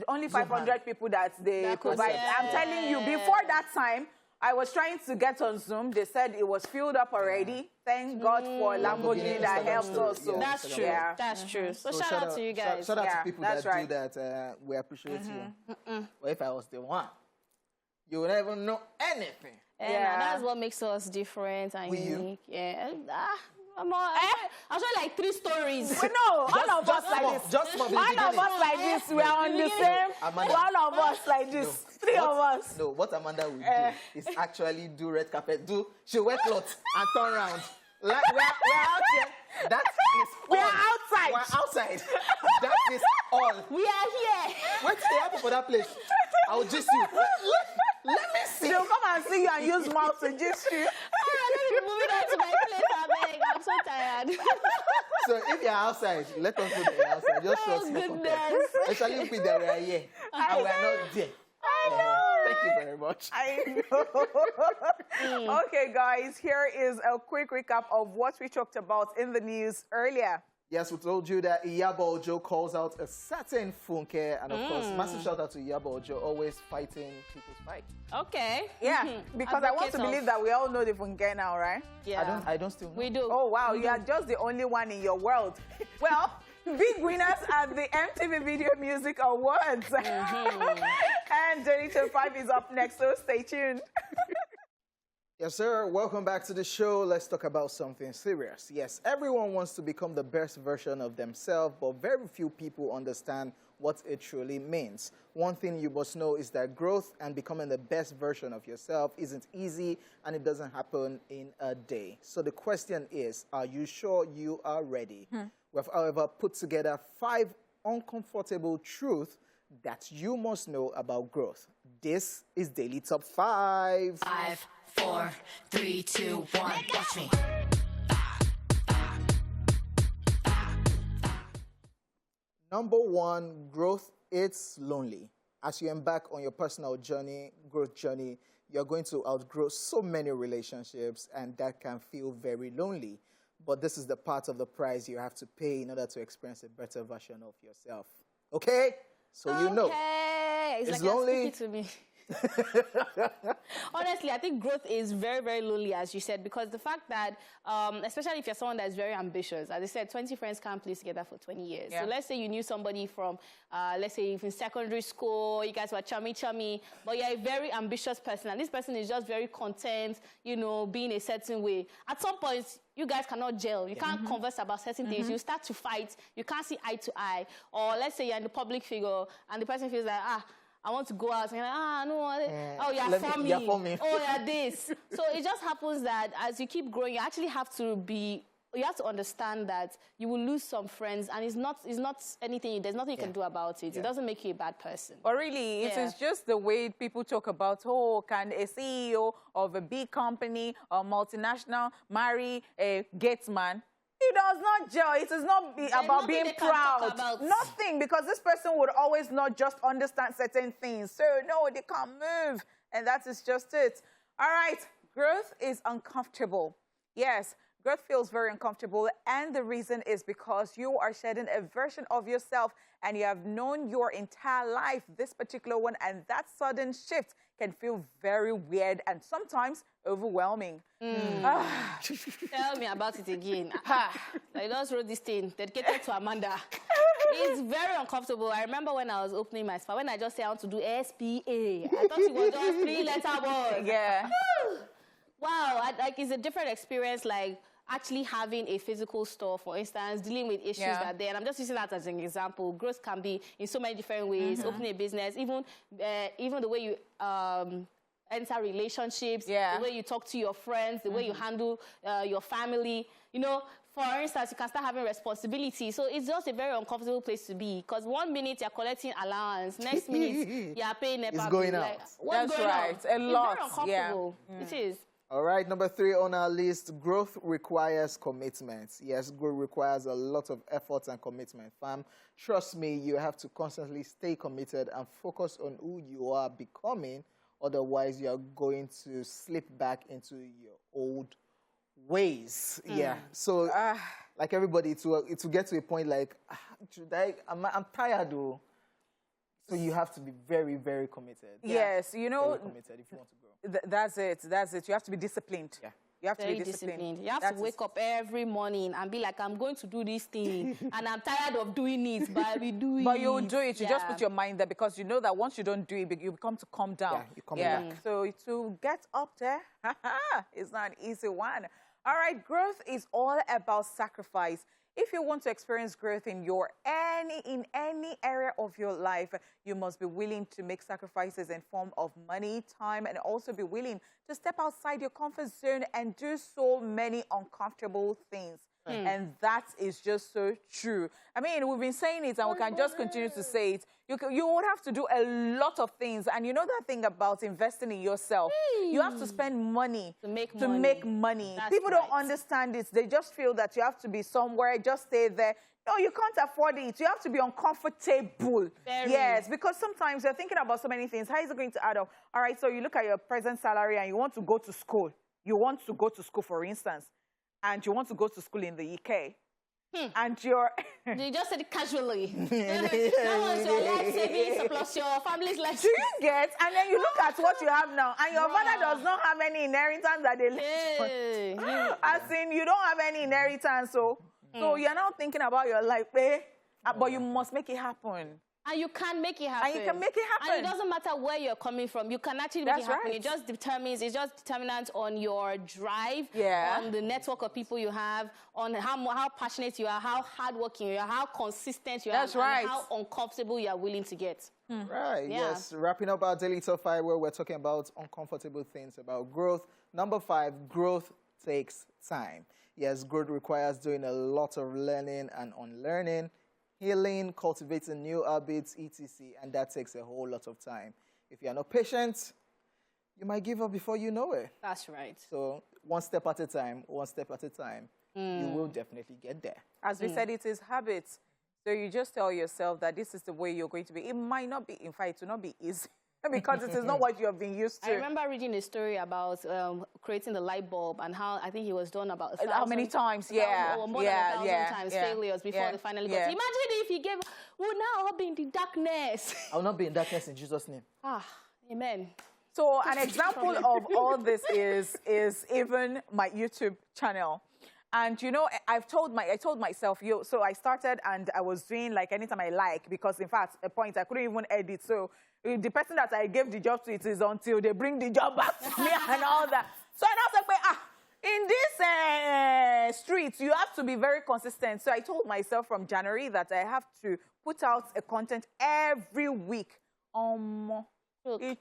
only 500 people that they That could- provide. yeah. I'm telling you, before that time, I was trying to get on Zoom. They said it was filled up already. Thank God for Lamborghini that Instagram helped story. us. So Yeah, That's Instagram true. Yeah. That's true. So, So shout out to you guys. Shout out Yeah, to people that's that right. do that. We appreciate you. But if I was the one, you would never know anything. And Yeah. that's what makes us different and Will you? unique. Yeah. I'm showing like 3 stories. But no, all of us like small, this. just small, All of beginning. us like this. We are on the same. Amanda. All of us like this. 3 of us. No, what Amanda will do is actually do red carpet. She wear clothes and turn around. Like we're out here. That is all. We are outside. We're outside. That is all. We are here. Wait till they happen for that place. I'll just you. Let me see. They'll come and see you and use mouth to just you. Let me moving on to my place. I'm so tired. So if you're outside, let us know that you're outside. Just show us Oh, more goodness. content. Especially if we that we are here and we are not there. I know. Thank you very much. I know. Okay, guys, here is a quick recap of what we talked about in the news earlier. Yes, we told you that Iyabo Ojo calls out a certain Funke, and of course, massive shout out to Iyabo Ojo, always fighting people's fight. Okay. Yeah, because I want to Advocate of- believe that we all know the Funke now, right? Yeah. I don't still know. We do. Oh, wow, you are just the only one in your world. Well, big winners at the MTV Video Music Awards. And Journey to 5 is up next, so stay tuned. Yes, sir. Welcome back to the show. Let's talk about something serious. Yes, everyone wants to become the best version of themselves, but very few people understand what it truly means. One thing you must know is that growth and becoming the best version of yourself isn't easy, and it doesn't happen in a day. So the question is, are you sure you are ready? We've, however, put together 5 uncomfortable truths that you must know about growth. This is Daily Top 5. 5, 4, 3, 2, 1. Watch me. Number 1, growth is lonely. As you embark on your personal journey, growth journey, you're going to outgrow so many relationships, and that can feel very lonely. But this is the part of the price you have to pay in order to experience a better version of yourself. Okay? So you know. Okay. It's like lonely. you're speaking to me. Honestly, I think growth is very, very lonely, as you said, because the fact that, especially if you're someone that's very ambitious, as I said, 20 friends can't play together for 20 years. Yeah. So let's say you knew somebody from, let's say in secondary school, you guys were chummy, but you're a very ambitious person, and this person is just very content, you know, being a certain way. At some point, you guys cannot gel. You can't converse about certain things. You start to fight. You can't see eye to eye. Or let's say you're in the public figure, and the person feels like, I want to go out. And you're like, no. Oh, you're for me. You're for me. Oh, you're this. So it just happens that as you keep growing, you actually have to understand that you will lose some friends, and it's not anything, there's nothing you can do about it. It doesn't make you a bad person. But really, it is just the way people talk about, oh, can a CEO of a big company or multinational marry a Gates man? It does not gel. It is not about being proud. Nothing, because this person would always not just understand certain things. So, no, they can't move. And that is just it. All right, growth is uncomfortable. Yes, growth feels very uncomfortable. And the reason is because you are shedding a version of yourself, and you have known your entire life, this particular one, and that sudden shift can feel very weird and sometimes overwhelming. Tell me about it again. I just wrote this thing dedicated to Amanda. It's very uncomfortable. I remember when I was opening my spa, when I just said I want to do SPA, I thought it was just 3-letter word. Yeah. Wow, like it's a different experience, like actually having a physical store, for instance, dealing with issues that are there. And I'm just using that as an example. Growth can be in so many different ways. Opening a business, even the way you enter relationships, the way you talk to your friends, the way you handle your family. You know, for instance, you can start having responsibility. So it's just a very uncomfortable place to be, because one minute you're collecting allowance, next minute you're paying NEPA. It's going bill. out. Like, what's going on? A lot. It's very uncomfortable. It is. All right, number 3 on our list, growth requires commitment. Yes, growth requires a lot of effort and commitment, fam. Trust me, you have to constantly stay committed and focus on who you are becoming. Otherwise, you're going to slip back into your old ways. Yeah, so like everybody, to get to a point like, I'm tired though. So you have to be very, very committed. Yes, you know, very committed if you want to grow. That's it. You have to be disciplined. Yeah. You have to Very be disciplined. You have to wake up every morning and be like, I'm going to do this thing, and I'm tired of doing it, but I will do it. But you'll do it. You just put your mind there, because you know that once you don't do it, you become to calm down. Yeah, you come back. So to get up there, it's not an easy one. All right, growth is all about sacrifice. If you want to experience growth in any area of your life, you must be willing to make sacrifices in form of money, time, and also be willing to step outside your comfort zone and do so many uncomfortable things. And that is just so true. I mean, we've been saying it, and we can just continue to say it. You would have to do a lot of things. And you know that thing about investing in yourself. You have to spend money to make money. People don't understand it. They just feel that you have to be somewhere, just stay there. No, you can't afford it. You have to be uncomfortable. Yes, because sometimes you're thinking about so many things. How is it going to add up? All right, so you look at your present salary and you want to go to school. You want to go to school, for instance, and you want to go to school in the UK. And you're... You just said it casually. That was your life savings plus your family's life. Do you get? And then you look at what you have now, and your father does not have any inheritance that they left. As in, you don't have any inheritance, so you're now thinking about your life, but you must make it happen. And you can make it happen. And you can make it happen. And it doesn't matter where you're coming from. You can actually make it happen. Right. It's just determinant on your drive, on the network of people you have, on how passionate you are, how hardworking you are, how consistent you are, and how uncomfortable you are willing to get. Right, yes. Wrapping up our daily top 5 where we're talking about uncomfortable things, about growth. Number 5, growth takes time. Yes, growth requires doing a lot of learning and unlearning, healing, cultivating new habits, etc. And that takes a whole lot of time. If you're not patient, you might give up before you know it. That's right. So one step at a time, you will definitely get there. As we said, it is habits. So you just tell yourself that this is the way you're going to be. It might not be, in fact, it will not be easy. Because it is not what you have been used to. I remember reading a story about creating the light bulb and how I think he was done about 1,000. How many times? Or more than 1,000 times failures before they finally got it. Imagine if he gave, we'll now all be in the darkness. I will not be in darkness in Jesus' name. Amen. So an example of all this is even my YouTube channel. And you know, I told myself, so I started and I was doing like anytime I like, because in fact, at a point I couldn't even edit. So the person that I gave the job to, it is until they bring the job back to me and all that. So I was like, in this street, you have to be very consistent. So I told myself from January that I have to put out a content every week. But guess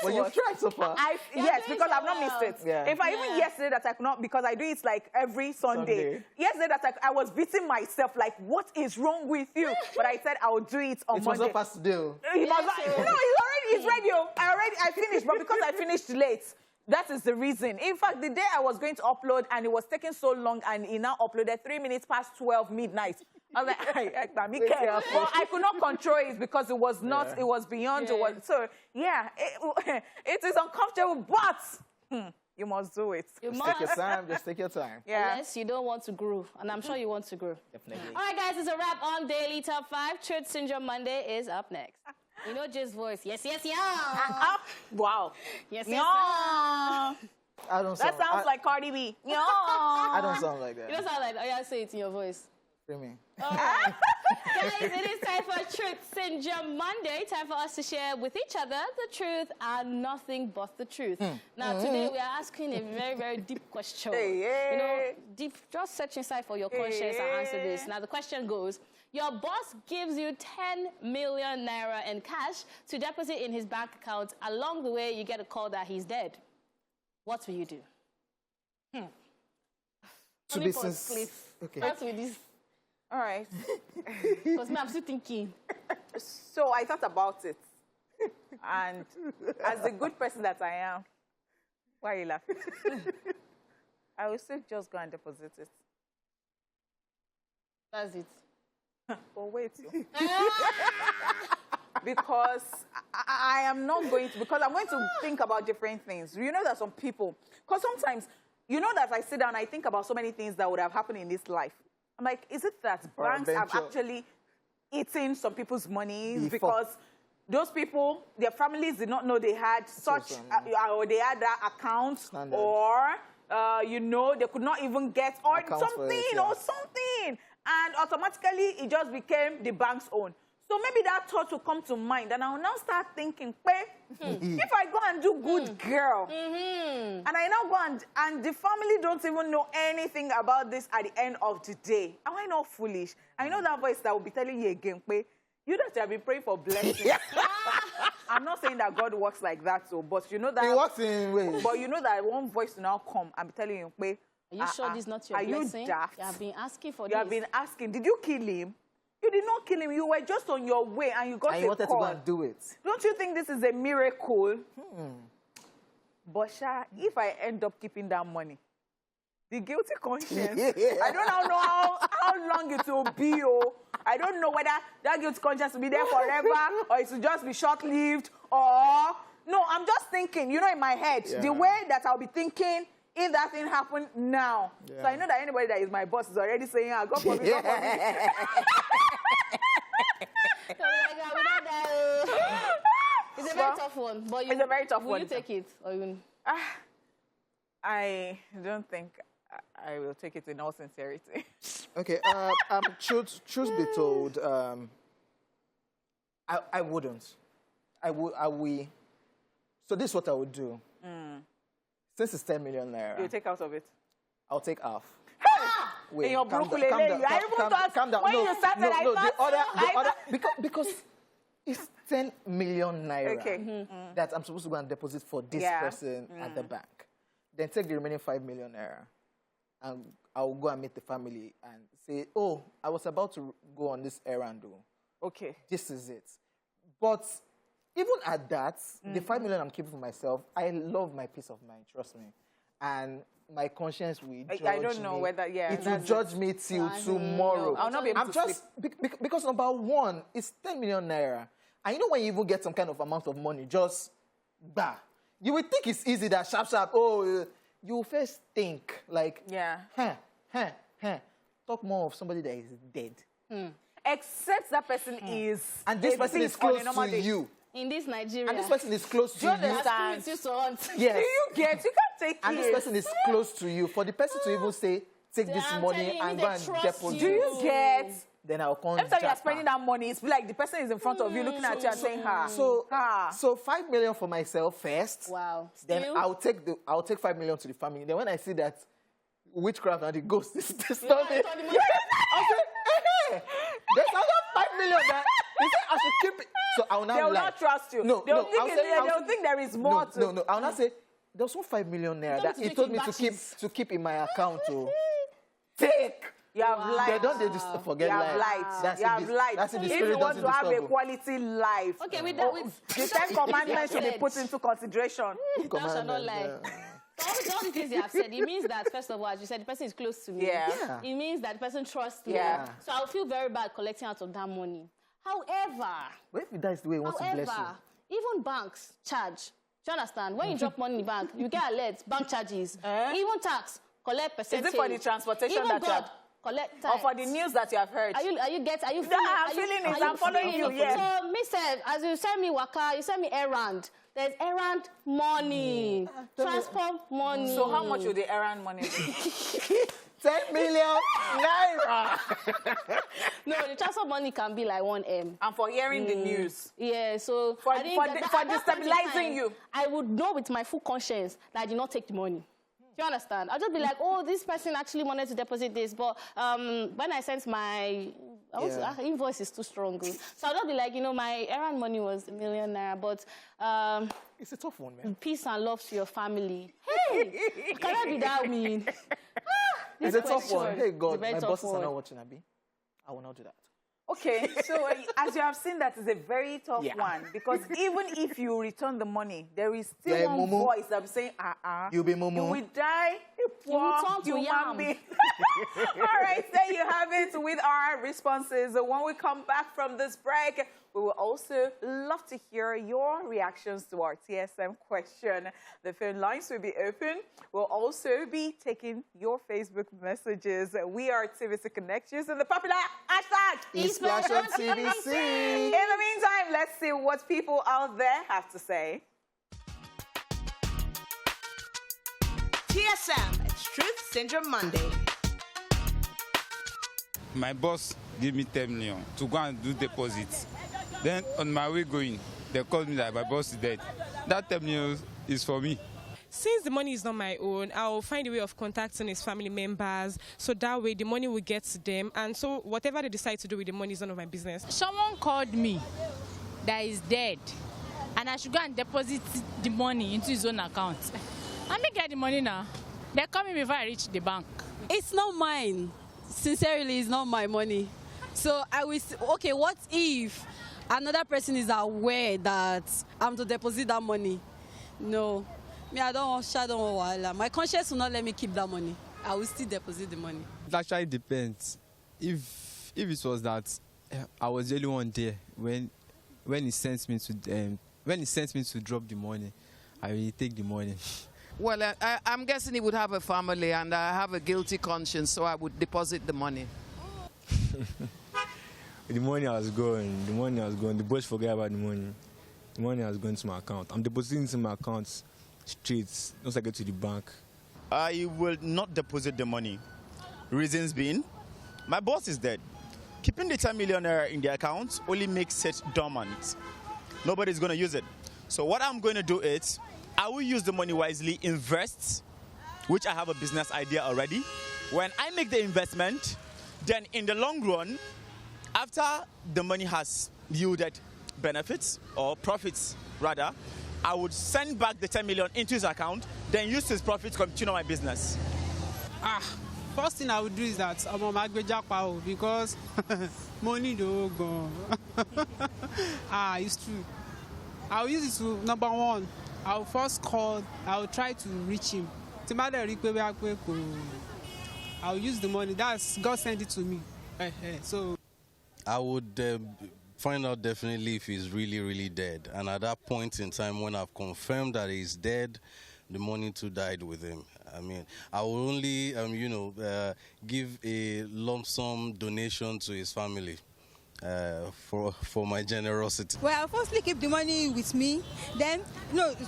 what? You've tried so far. Yes, because I've not missed it. If I even yesterday that I could not, because I do it like every Sunday. Yesterday that I was beating myself like, what is wrong with you? But I said I would do it on Monday. It was not fast to do. It's ready. I finished, but because I finished late. That is the reason. In fact, the day I was going to upload and it was taking so long and he now uploaded 3 minutes past 12 midnight. I was like, well, I could not control it because it was not, it was beyond. So, it is uncomfortable, but you must do it. Take your time, just take your time. Unless you don't want to grow, and I'm sure you want to grow. Definitely. All right, guys, it's a wrap on Daily Top 5. Truth Syndrome Monday is up next. You know Jay's voice. Yes, yes, yeah. Wow. Yes, yeah. yes, I don't sound, that sounds like Cardi B. Yeah. I don't sound like that. You don't sound like, say it in your voice. Hear me. All right. Guys, it is time for Truth Syndrome Monday. Time for us to share with each other the truth and nothing but the truth. Now, today we are asking a very, very deep question. You know, deep, just search inside for your conscience and answer this. Now, the question goes, your boss gives you 10 million naira in cash to deposit in his bank account. Along the way, you get a call that he's dead. What will you do? To be sincere. Okay. Start with this. All right. Because I'm still thinking. So I thought about it. And as a good person that I am, why are you laughing? I will still just go and deposit it. That's it. But wait. Because I am not going to, because I'm going to think about different things. You know that some people, because sometimes, you know that I sit down and I think about so many things that would have happened in this life. I'm like, is it that banks have actually eaten some people's money because those people, their families did not know they had such, or they had that account, or, you know, they could not even get, or something, and automatically it just became the bank's own. So maybe that thought will come to mind, and I will now start thinking, if I go and do good girl, and I now go and the family don't even know anything about this at the end of the day, am I not foolish? I know that voice that will be telling you again, you that have been praying for blessings. I'm not saying that God works like that, but you know that... He works in ways. But you know that one voice will now come and be telling you, are you sure this is not your blessing? You daft? You have been asking for this. You have been asking, did you kill him? You did not kill him. You were just on your way and you got a call. And you wanted to go and do it. Don't you think this is a miracle? But if I end up keeping that money, the guilty conscience, I don't know how long it will be. I don't know whether that guilty conscience will be there forever or it will just be short-lived or... No, I'm just thinking, you know, in my head, the way that I'll be thinking, if that thing happened now. So I know that anybody that is my boss is already saying, go for me, go for me. It's a very tough one. But it's a very tough one. Will you take it? Or even... I don't think I will take it in all sincerity. Okay. Truth be told, I wouldn't. We. So this is what I would do. Since it's 10 million naira, You take out of it. I'll take half. In your broccoli, calm down. When you started, the other, because it's 10 million naira that I'm supposed to go and deposit for this person at the bank. Then take the remaining 5 million naira, and I'll go and meet the family and say, oh, I was about to go on this errand. Okay. This is it. But even at that, the 5 million I'm keeping for myself, I love my peace of mind, trust me. And my conscience will judge me. I don't know whether, It will judge me till tomorrow. I'll not be able to sleep. Because number one, it's 10 million naira. And you know when you even get some kind of amount of money, just, bah. You would think it's easy that sharp, you first think, like, talk more of somebody that is dead. Except that person is... And this person is close to you. In this Nigeria. And this person is close to you. understand? Spirits used to hunt. Yes. You can't take And this it. person is close to you. For the person to even say, take this I'm money telling you, and they go and trust deposit. Do you get... Then I'll come Every time you're japa. spending that money, it's like the person is in front of you looking at you and saying, So 5 million for myself first. Wow. Then Still? I'll take 5 million to the family. Then when I see that witchcraft and the ghost is disturbing, I thought the money- I'll say, hey, there's another 5 million that they say I should keep it. So I'll now they will lie. not trust you. No, they'll no, think, I'll say- they'll think there is more to... No. I'll not say there was 5 million naira that he told me to keep in my account. Take. You have light. They don't just forget You have light. light. That's You it, have light. That's it, the If spirit you want doesn't to have a disturb. quality life, Okay, with that, the 10 commandments should be put into consideration. Thou shalt not lie. All the things they have said, it means that, first of all, as you said, the person is close to me. Yeah. It means that the person trusts me. Yeah. So I'll feel very bad collecting out of that money. However, What if he dies the way he wants to bless you? even banks charge. Do you understand? When you drop money in the bank, you get alerts, bank charges, even tax, collect percentage. Is it for the transportation even that you God, have... collect Or tax. for the news that you have heard? Are you No, I'm feeling it. are I'm following you, yes. So, me said, as you send me waka, you send me errand. There's errand money, transport money. So how much will the errand money be? 10 million naira. No, the transport money can be like 1M. And for hearing the news? Yeah, so For I think for at that point in destabilizing time, you? I would know with my full conscience that I did not take the money. Do you understand? I'll just be like, oh, this person actually wanted to deposit this, but when I sent my invoice is too strong. So I'll just be like, you know, my errand money was £1 million naira, but It's a tough one, man. peace and love to your family. Hey, can I be that mean? It's a tough one. Hey, God, very my tough bosses are one. not watching, Abi. I will not do that. Okay, so as you have seen, that is a very tough Yeah. one. Because even if you return the money, there is still Yeah, one mumu. voice that will say, You'll be mumu. You will die a poor turn to human yam. being. All right, there you have it with our responses. When we come back from this break, we will also love to hear your reactions to our TSM question. The phone lines will be open. We'll also be taking your Facebook messages. We are TVC Connections and the popular hashtag ESplashOnTVC. In the meantime, let's see what people out there have to say. TSM, it's Truth Syndrome Monday. My boss gave me 10 million to go and do deposits. Then on my way going, they called me that my boss is dead. That 10 million is for me. Since the money is not my own, I'll find a way of contacting his family members, so that way the money will get to them, and so whatever they decide to do with the money is none of my business. Someone called me that is dead, and I should go and deposit the money into his own account. Let me get the money now. They call me before I reach the bank. It's not mine. Sincerely, it's not my money. So I will, okay, what if another person is aware that I'm to deposit that money? No. Me, I don't want wahala. My conscience will not let me keep that money. I will still deposit the money. It actually depends. If it was that I was the only one there when he sent me to drop the money, I will take the money. Well, I'm guessing he would have a family, and I have a guilty conscience, so I would deposit the money. The money has gone. The money has gone. The boys forget about the money. The money has gone to my account. I'm depositing into my account straight once I get to the bank. I will not deposit the money. Reasons being, My boss is dead. Keeping the 10 million naira in the account only makes it dormant. Nobody's going to use it. So what I'm going to do is, I will use the money wisely, invest, which I have a business idea already. When I make the investment, then in the long run, after the money has yielded benefits or profits rather, I would send back the 10 million into his account, then use his profits to continue my business. First thing I would do is that I'm on my because money don't go. It's true. I'll use it to number one. I'll first call. I'll try to reach him. I'll use the money. That's God sent it to me. So I would find out definitely if he's really, really dead. And at that point in time, when I've confirmed that he's dead, the money too died with him. I mean, I will only, give a lump sum donation to his family for my generosity. Well, I'll firstly keep the money with me. Then,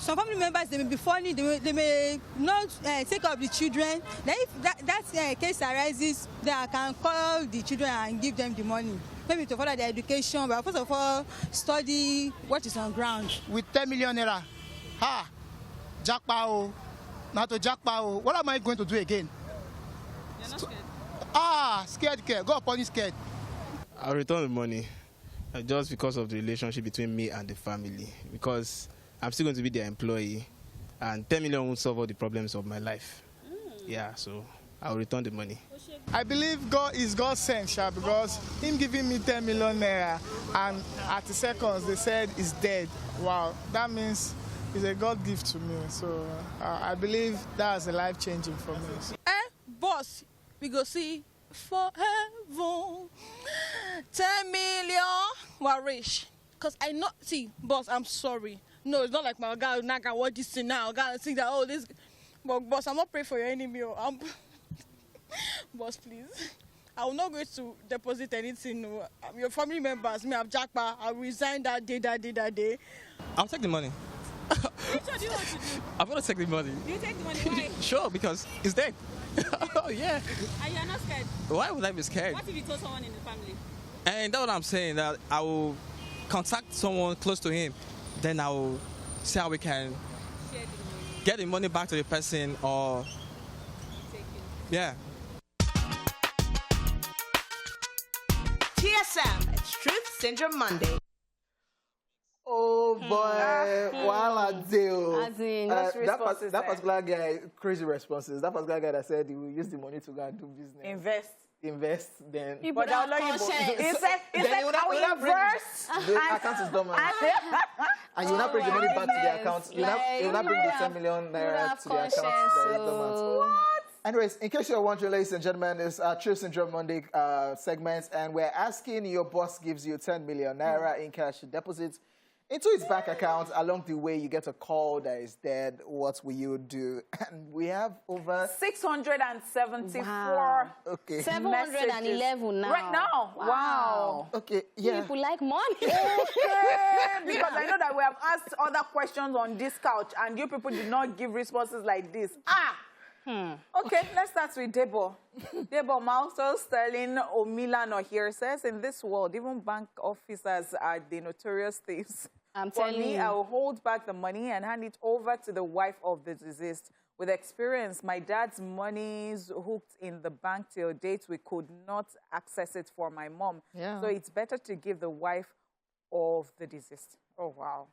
some family members, they may be funny, they may not take care of the children. Then if that case arises, then I can call the children and give them the money. Maybe to further their education, but first of all, study what is on ground. With 10 million naira, jackpot, not to jackpot, what am I going to do again? You're not scared? Scared. Go upon scared. I'll return the money just because of the relationship between me and the family, because I'm still going to be their employee, and 10 million won't solve all the problems of my life. Yeah, so I'll return the money. I believe God is God sent, because him giving me 10 million naira and at the seconds they said he's dead. Wow, that means it's a God gift to me. So I believe that's a life changing for me. Boss, we go see forever. 10 million, we're rich. Because I know, see, boss, I'm sorry. No, it's not like my guy now can watch this thing now. God think that, this. But boss, I'm not praying for your enemy. Boss, please. I will not go to deposit anything. No. Your family members, me, I'm Jackpa. I'll resign that day. I'll take the money. Which one do you want to do? I'm going to take the money. Do you take the money? Why? Sure, because it's dead. Oh, yeah. And you're not scared? Why would I be scared? What if you told someone in the family? And that's what I'm saying, that I will contact someone close to him. Then I will see how we can get the money back to the person or... Take it. Yeah. TSM, it's Truth Syndrome Monday. Oh boy, while I do. As in, that particular guy, crazy responses. That particular guy that said he will use the money to go and do business. Invest, then. People that are He said, I will invest. The account is dormant. And you will not bring the money back to the account. You will not bring the 10 million naira to the account that is dormant. What? Anyways, in case you're wondering, ladies and gentlemen, it's our Truth Syndrome Monday segment, and we're asking your boss gives you 10 million naira in cash deposits into his bank account. Along the way, you get a call that is dead. What will you do? And we have over 674. Wow. Okay. 711 now. Right now. Wow. Okay. Yeah. People like money. Okay. Because I know that we have asked other questions on this couch, and you people did not give responses like this. Okay, let's start with Debo. Debo Mauso Sterling Omilano here says, in this world, even bank officers are the notorious thieves. For me, I will hold back the money and hand it over to the wife of the deceased. With experience, my dad's money is hooked in the bank till date. We could not access it for my mom. Yeah. So it's better to give the wife of the deceased. Oh, wow.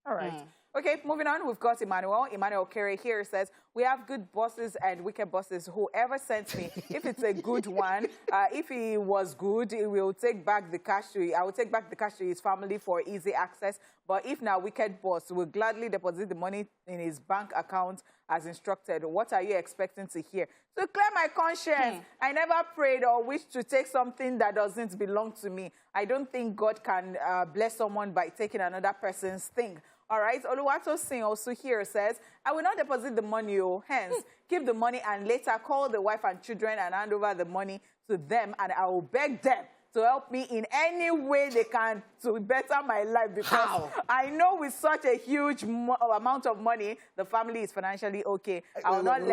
All right. Okay, moving on, we've got Emmanuel. Emmanuel Kerry here says, we have good bosses and wicked bosses. Whoever sent me, if it's a good one, if he was good, he will take back the cash I will take back the cash to his family for easy access. But if now wicked boss will gladly deposit the money in his bank account as instructed. What are you expecting to hear? To clear my conscience, I never prayed or wished to take something that doesn't belong to me. I don't think God can bless someone by taking another person's thing. All right, Oluwato Singh also here says, I will not deposit the money, hence keep the money and later call the wife and children and hand over the money to them, and I will beg them to help me in any way they can to better my life, because I know with such a huge amount of money, the family is financially okay. I will not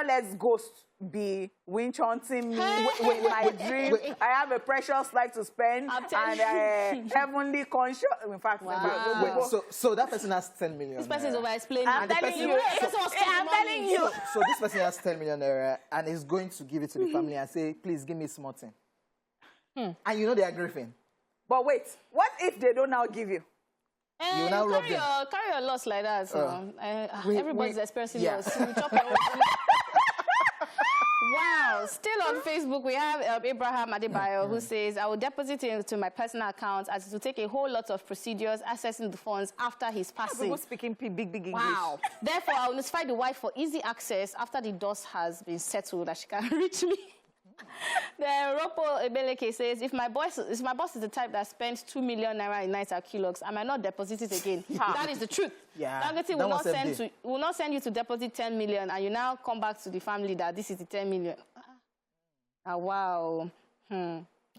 let ghosts be winch hunting me with my dream. I have a precious life to spend and heavenly conscious. In fact, so that person has 10 million. This person is over-explaining. I'm telling you. So this person has 10 million naira and is going to give it to the family and say, please give me small thing. And you know they are grieving. But wait, what if they don't now give you? You will now rob them. Carry your loss like that. So, everybody's experiencing loss. You chop your own. Wow. Still on Facebook, we have Abraham Adebayo who says, I will deposit it into my personal account as it will take a whole lot of procedures accessing the funds after his passing. People speaking big English. Wow. Therefore, I will notify the wife for easy access after the dust has been settled that she can reach me. Then Ropo Ebeleke says, if my boss is the type that spends 2 million naira in nights at Kellogg's, I might not deposit it again. That is the truth. Yeah. Dangote will not send you to deposit 10 million and you now come back to the family that this is the 10 million. Wow.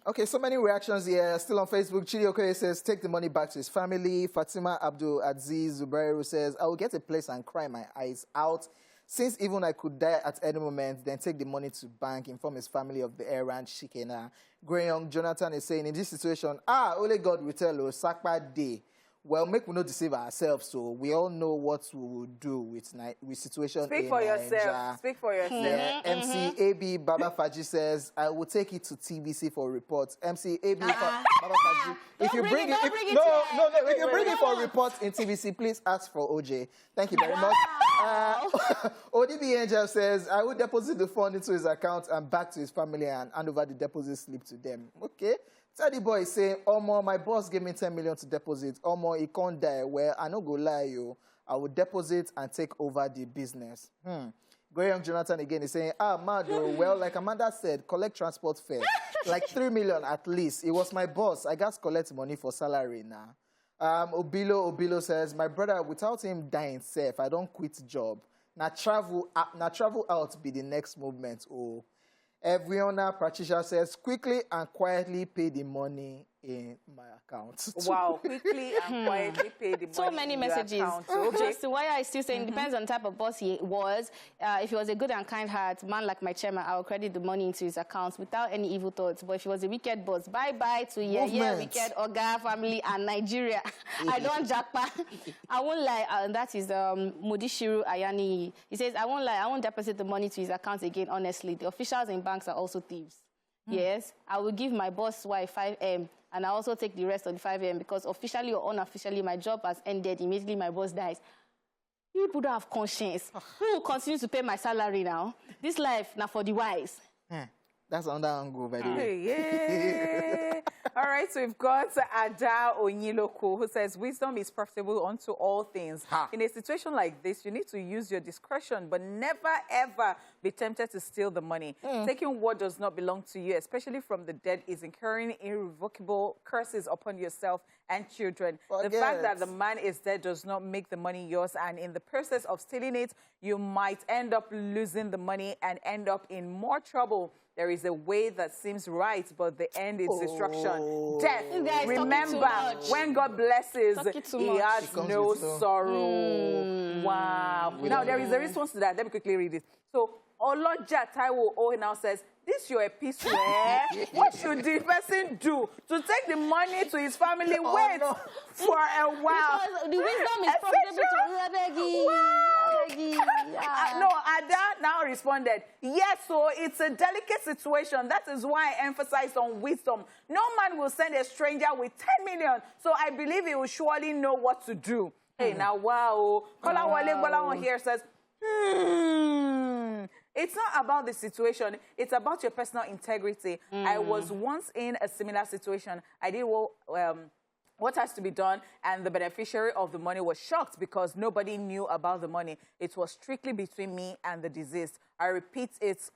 Okay, so many reactions here. Still on Facebook, Chidi Okoye says, take the money back to his family. Fatima Abdul Aziz Zubairu says, I will get a place and cry my eyes out. Since even I could die at any moment, then take the money to bank, inform his family of the errand, Shikena. Greyong Jonathan is saying, in this situation, only God will tell us, Sakpa Day. Well, make we not deceive ourselves, so we all know what we will do with situation Speak in for Nigeria. yourself. Speak for yourself. Yeah. MC AB Baba Faji says, I will take it to TVC for reports. MC AB Baba Faji, if you bring it for reports in TVC, please ask for OJ. Thank you very much. ODB Angel says, I will deposit the fund into his account and back to his family and hand over the deposit slip to them. Okay. Teddy Boy is saying, Omo, my boss gave me 10 million to deposit. Omo, he can't die. Well, I no go lie you. I will deposit and take over the business. Graham Jonathan again is saying, Mado, well, like Amanda said, collect transport fare. Like 3 million at least. It was my boss. I got to collect money for salary now. Obilo says, my brother, without him dying safe, I don't quit job. Now travel out be the next movement. Oh. Everyona Patricia says, quickly and quietly pay the money in my account. Wow, quickly and quietly pay the money so many messages. Just why I still say it depends on the type of boss he was. If he was a good and kind heart, man like my chairman, I will credit the money into his accounts without any evil thoughts. But if he was a wicked boss, bye-bye to wicked Oga family and Nigeria. I don't jackpot. I won't lie. That is Modishiru Ayani. He says, I won't lie. I won't deposit the money to his account again, honestly. The officials in banks are also thieves. Yes, I will give my boss wife 5M. And I also take the rest of the 5 a.m. because officially or unofficially, my job has ended. Immediately, my boss dies. People don't have conscience. Who will continue to pay my salary now? This life, now for the wise. That's another angle, by the way. Yeah. All right, so we've got Ada Onyiloko, who says, wisdom is profitable unto all things. In a situation like this, you need to use your discretion, but never, ever be tempted to steal the money. Taking what does not belong to you, especially from the dead, is incurring irrevocable curses upon yourself and children. The fact that the man is dead does not make the money yours, and in the process of stealing it, you might end up losing the money and end up in more trouble. There is a way that seems right, but the end is destruction. Death. Remember, when God blesses, he has no sorrow. Wow. Now, there is a response to that. Let me quickly read it. So, Oloja Taiwo now says, this your epistle, What should the person do to take the money to his family? Wait for a while. Because the wisdom is profitable to No, Ada now responded, yes, so it's a delicate situation. That is why I emphasize on wisdom. No man will send a stranger with 10 million, so I believe he will surely know what to do. Hey, now, wow. Kola Wale here says, it's not about the situation. It's about your personal integrity. I was once in a similar situation. I did what has to be done, and the beneficiary of the money was shocked because nobody knew about the money. It was strictly between me and the deceased. I repeat it.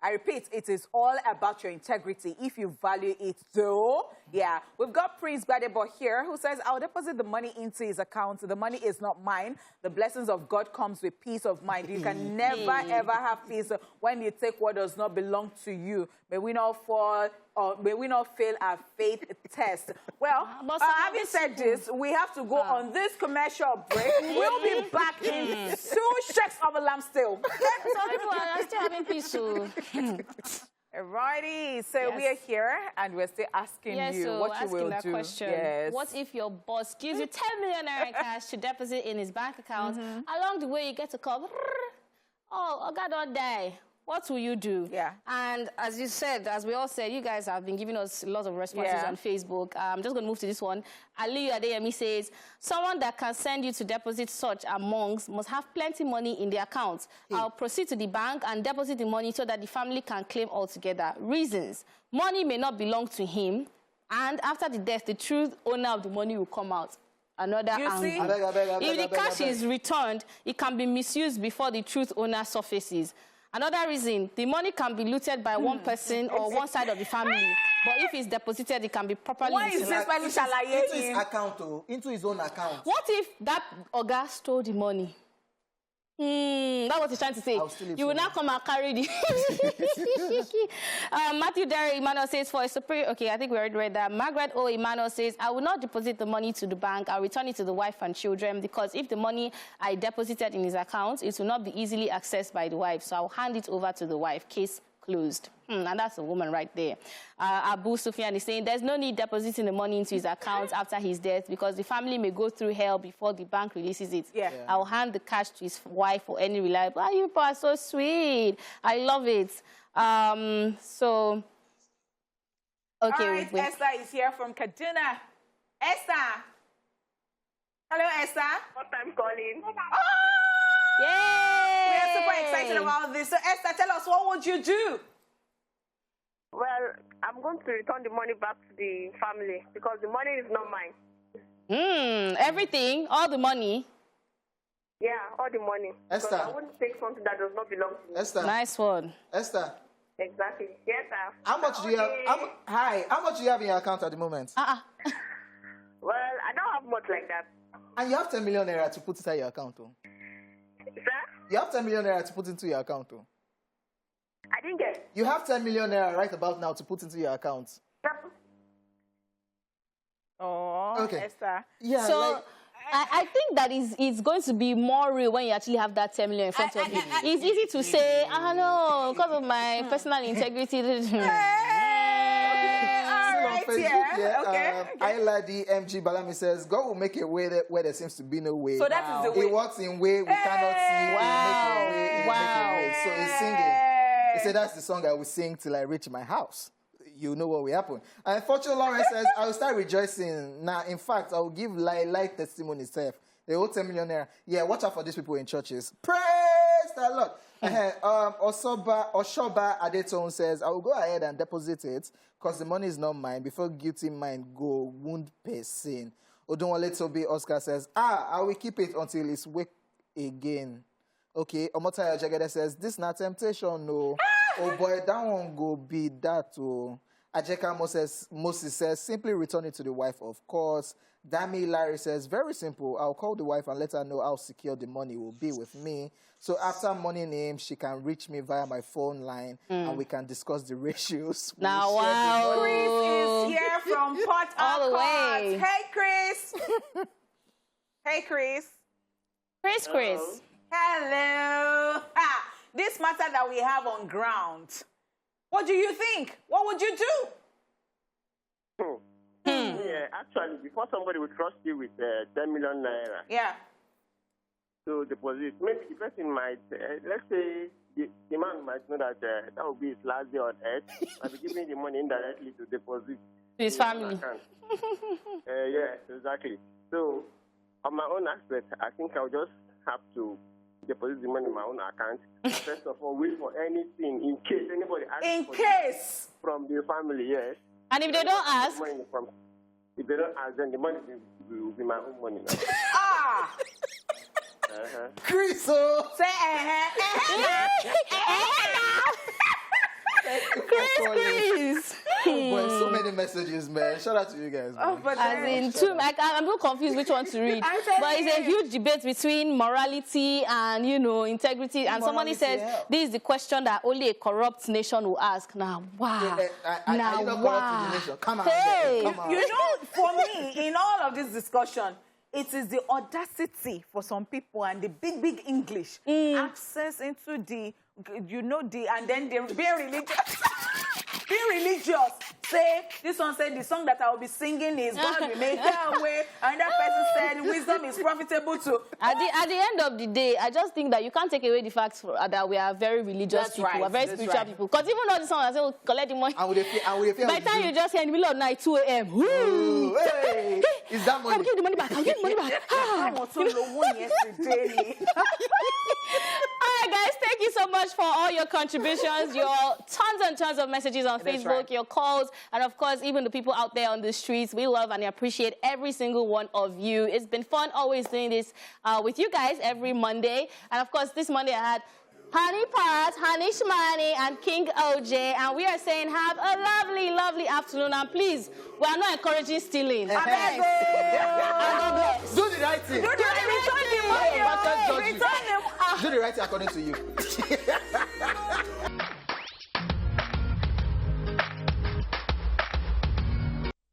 I repeat, it is all about your integrity if you value it, though. Yeah, we've got Prince Badebo here who says, I'll deposit the money into his account. The money is not mine. The blessings of God comes with peace of mind. You can never, ever have peace when you take what does not belong to you. May we not fall, or may we not fail our faith test. Well, having said this, we have to go on this commercial break. We'll be back in 2 shakes of a lamb still. Some people are still having peace too. Alrighty, so we are here and we're still asking you what you will do. Question. Yes. What if your boss gives you 10 million naira in cash to deposit in his bank account? Along the way, you get a call. Oh, God don't die. What will you do? Yeah. And as you said, as we all said, you guys have been giving us a lot of responses on Facebook. I'm just going to move to this one. Ali Adeyemi says, someone that can send you to deposit such amounts must have plenty money in the account. I'll proceed to the bank and deposit the money so that the family can claim altogether. Reasons: money may not belong to him, and after the death, the true owner of the money will come out. Another angle. If the cash is returned, it can be misused before the truth owner surfaces. Another reason, the money can be looted by one person or one side of the family. But if it's deposited, it can be properly into his account, into his own account. What if that Oga stole the money? That's what he's trying to say. You will now come and carry the... Matthew Derry Emmanuel says, for a superior... Okay, I think we already read that. Margaret O. Emmanuel says, I will not deposit the money to the bank. I'll return it to the wife and children because if the money I deposited in his account, it will not be easily accessed by the wife. So I'll hand it over to the wife. Case closed. And that's a woman right there. Abu Sufyan is saying there's no need depositing the money into his account after his death because the family may go through hell before the bank releases it. I'll hand the cash to his wife or any reliable. You people are so sweet. I love it. Okay. All right, Esther is here from Kaduna. Esther. Hello, Esther. What I'm calling. Oh! Yay! We are super excited about this. So, Esther, tell us, what would you do? Well, I'm going to return the money back to the family because the money is not mine. Everything, all the money. Yeah, all the money. Esther. Because I wouldn't take something that does not belong to me. Esther. Nice one. Esther. Exactly. Yes, sir. How much do you have? How much do you have in your account at the moment? Well, I don't have much like that. And you have 10 million naira to put inside your account, though. Sir? You have 10 million naira to put into your account, though. I didn't get it. You have 10 million naira right about now to put into your account. Oh, okay. Esther. Yeah. So I think that it's going to be more real when you actually have that 10 million in front of you. It's easy to say, no, because of my personal integrity. Ayla DMG Balami says, God will make a way where there seems to be no way. So that is the way. He walks in way we cannot see. Wow. So he's singing. He said, that's the song I will sing till I reach my house. You know what will happen. And Fortune Lawrence says, I will start rejoicing. Now, in fact, I will give light testimony itself. The whole 10 million naira. Yeah, watch out for these people in churches. Praise the Lord. Oshoba Adetone says, I will go ahead and deposit it because the money is not mine before guilty mind go wound person. Odunwale Toby Oscar says, I will keep it until it's wake again. Okay, Omotayo Jagede says, this not temptation, no. Oh boy, that one go be that, oh. Ajeka Moses says, simply return it to the wife, of course. Dami Larry says, very simple. I'll call the wife and let her know how secure the money will be with me. So after money name, she can reach me via my phone line and we can discuss the ratios. Now, wow. Chris is here from Port All the way. Hey, Chris. Hey, Chris. Chris. Hello. This matter that we have on ground. What do you think? What would you do? Yeah, actually, before somebody would trust you with 10 million naira. Yeah. To deposit, maybe the person might, let's say, the man might know that that will be his last day on earth. I'll be giving the money indirectly to deposit. To his family. Yeah, exactly. So, on my own aspect, I think I'll just have to deposit the money in my own account. First of all, wait for anything in case anybody asks from the family, yes. And if they don't ask? If they don't ask, then the money will be my own money now. Chris, Say Please. Boy, so many messages, man. Shout out to you guys, man. Oh, but As in, I'm not confused which one to read. But it's a huge debate between morality and, integrity. And somebody says, this is the question that only a corrupt nation will ask. Now, wow. Are you not corrupt in the nation? Come on, hey. come on. You know, for me, in all of this discussion, it is the audacity for some people and the big English access into the, and then they're being religious. Being religious. Say, this one said the song that I will be singing is God will make a way. Another person said wisdom is profitable too. At the end of the day, I just think that you can't take away the fact that we are very religious people, we're very spiritual people. Because even though the song I say, we'll collect the money. By the time you just hear in the middle of night, 2 a.m. Hey, is that money? I'll give the money back. I'll give the money back. I was so low yesterday. All right, guys, thank you so much for all your contributions, your tons and tons of messages on Facebook, your calls, and of course, even the people out there on the streets. We love and appreciate every single one of you. It's been fun always doing this with you guys every Monday. And of course, this Monday I had Honey Pot, Honey Shmani, and King OJ. And we are saying have a lovely, lovely afternoon. And please, we are not encouraging stealing. Do the right thing. Do the right thing. Do the right thing according to you.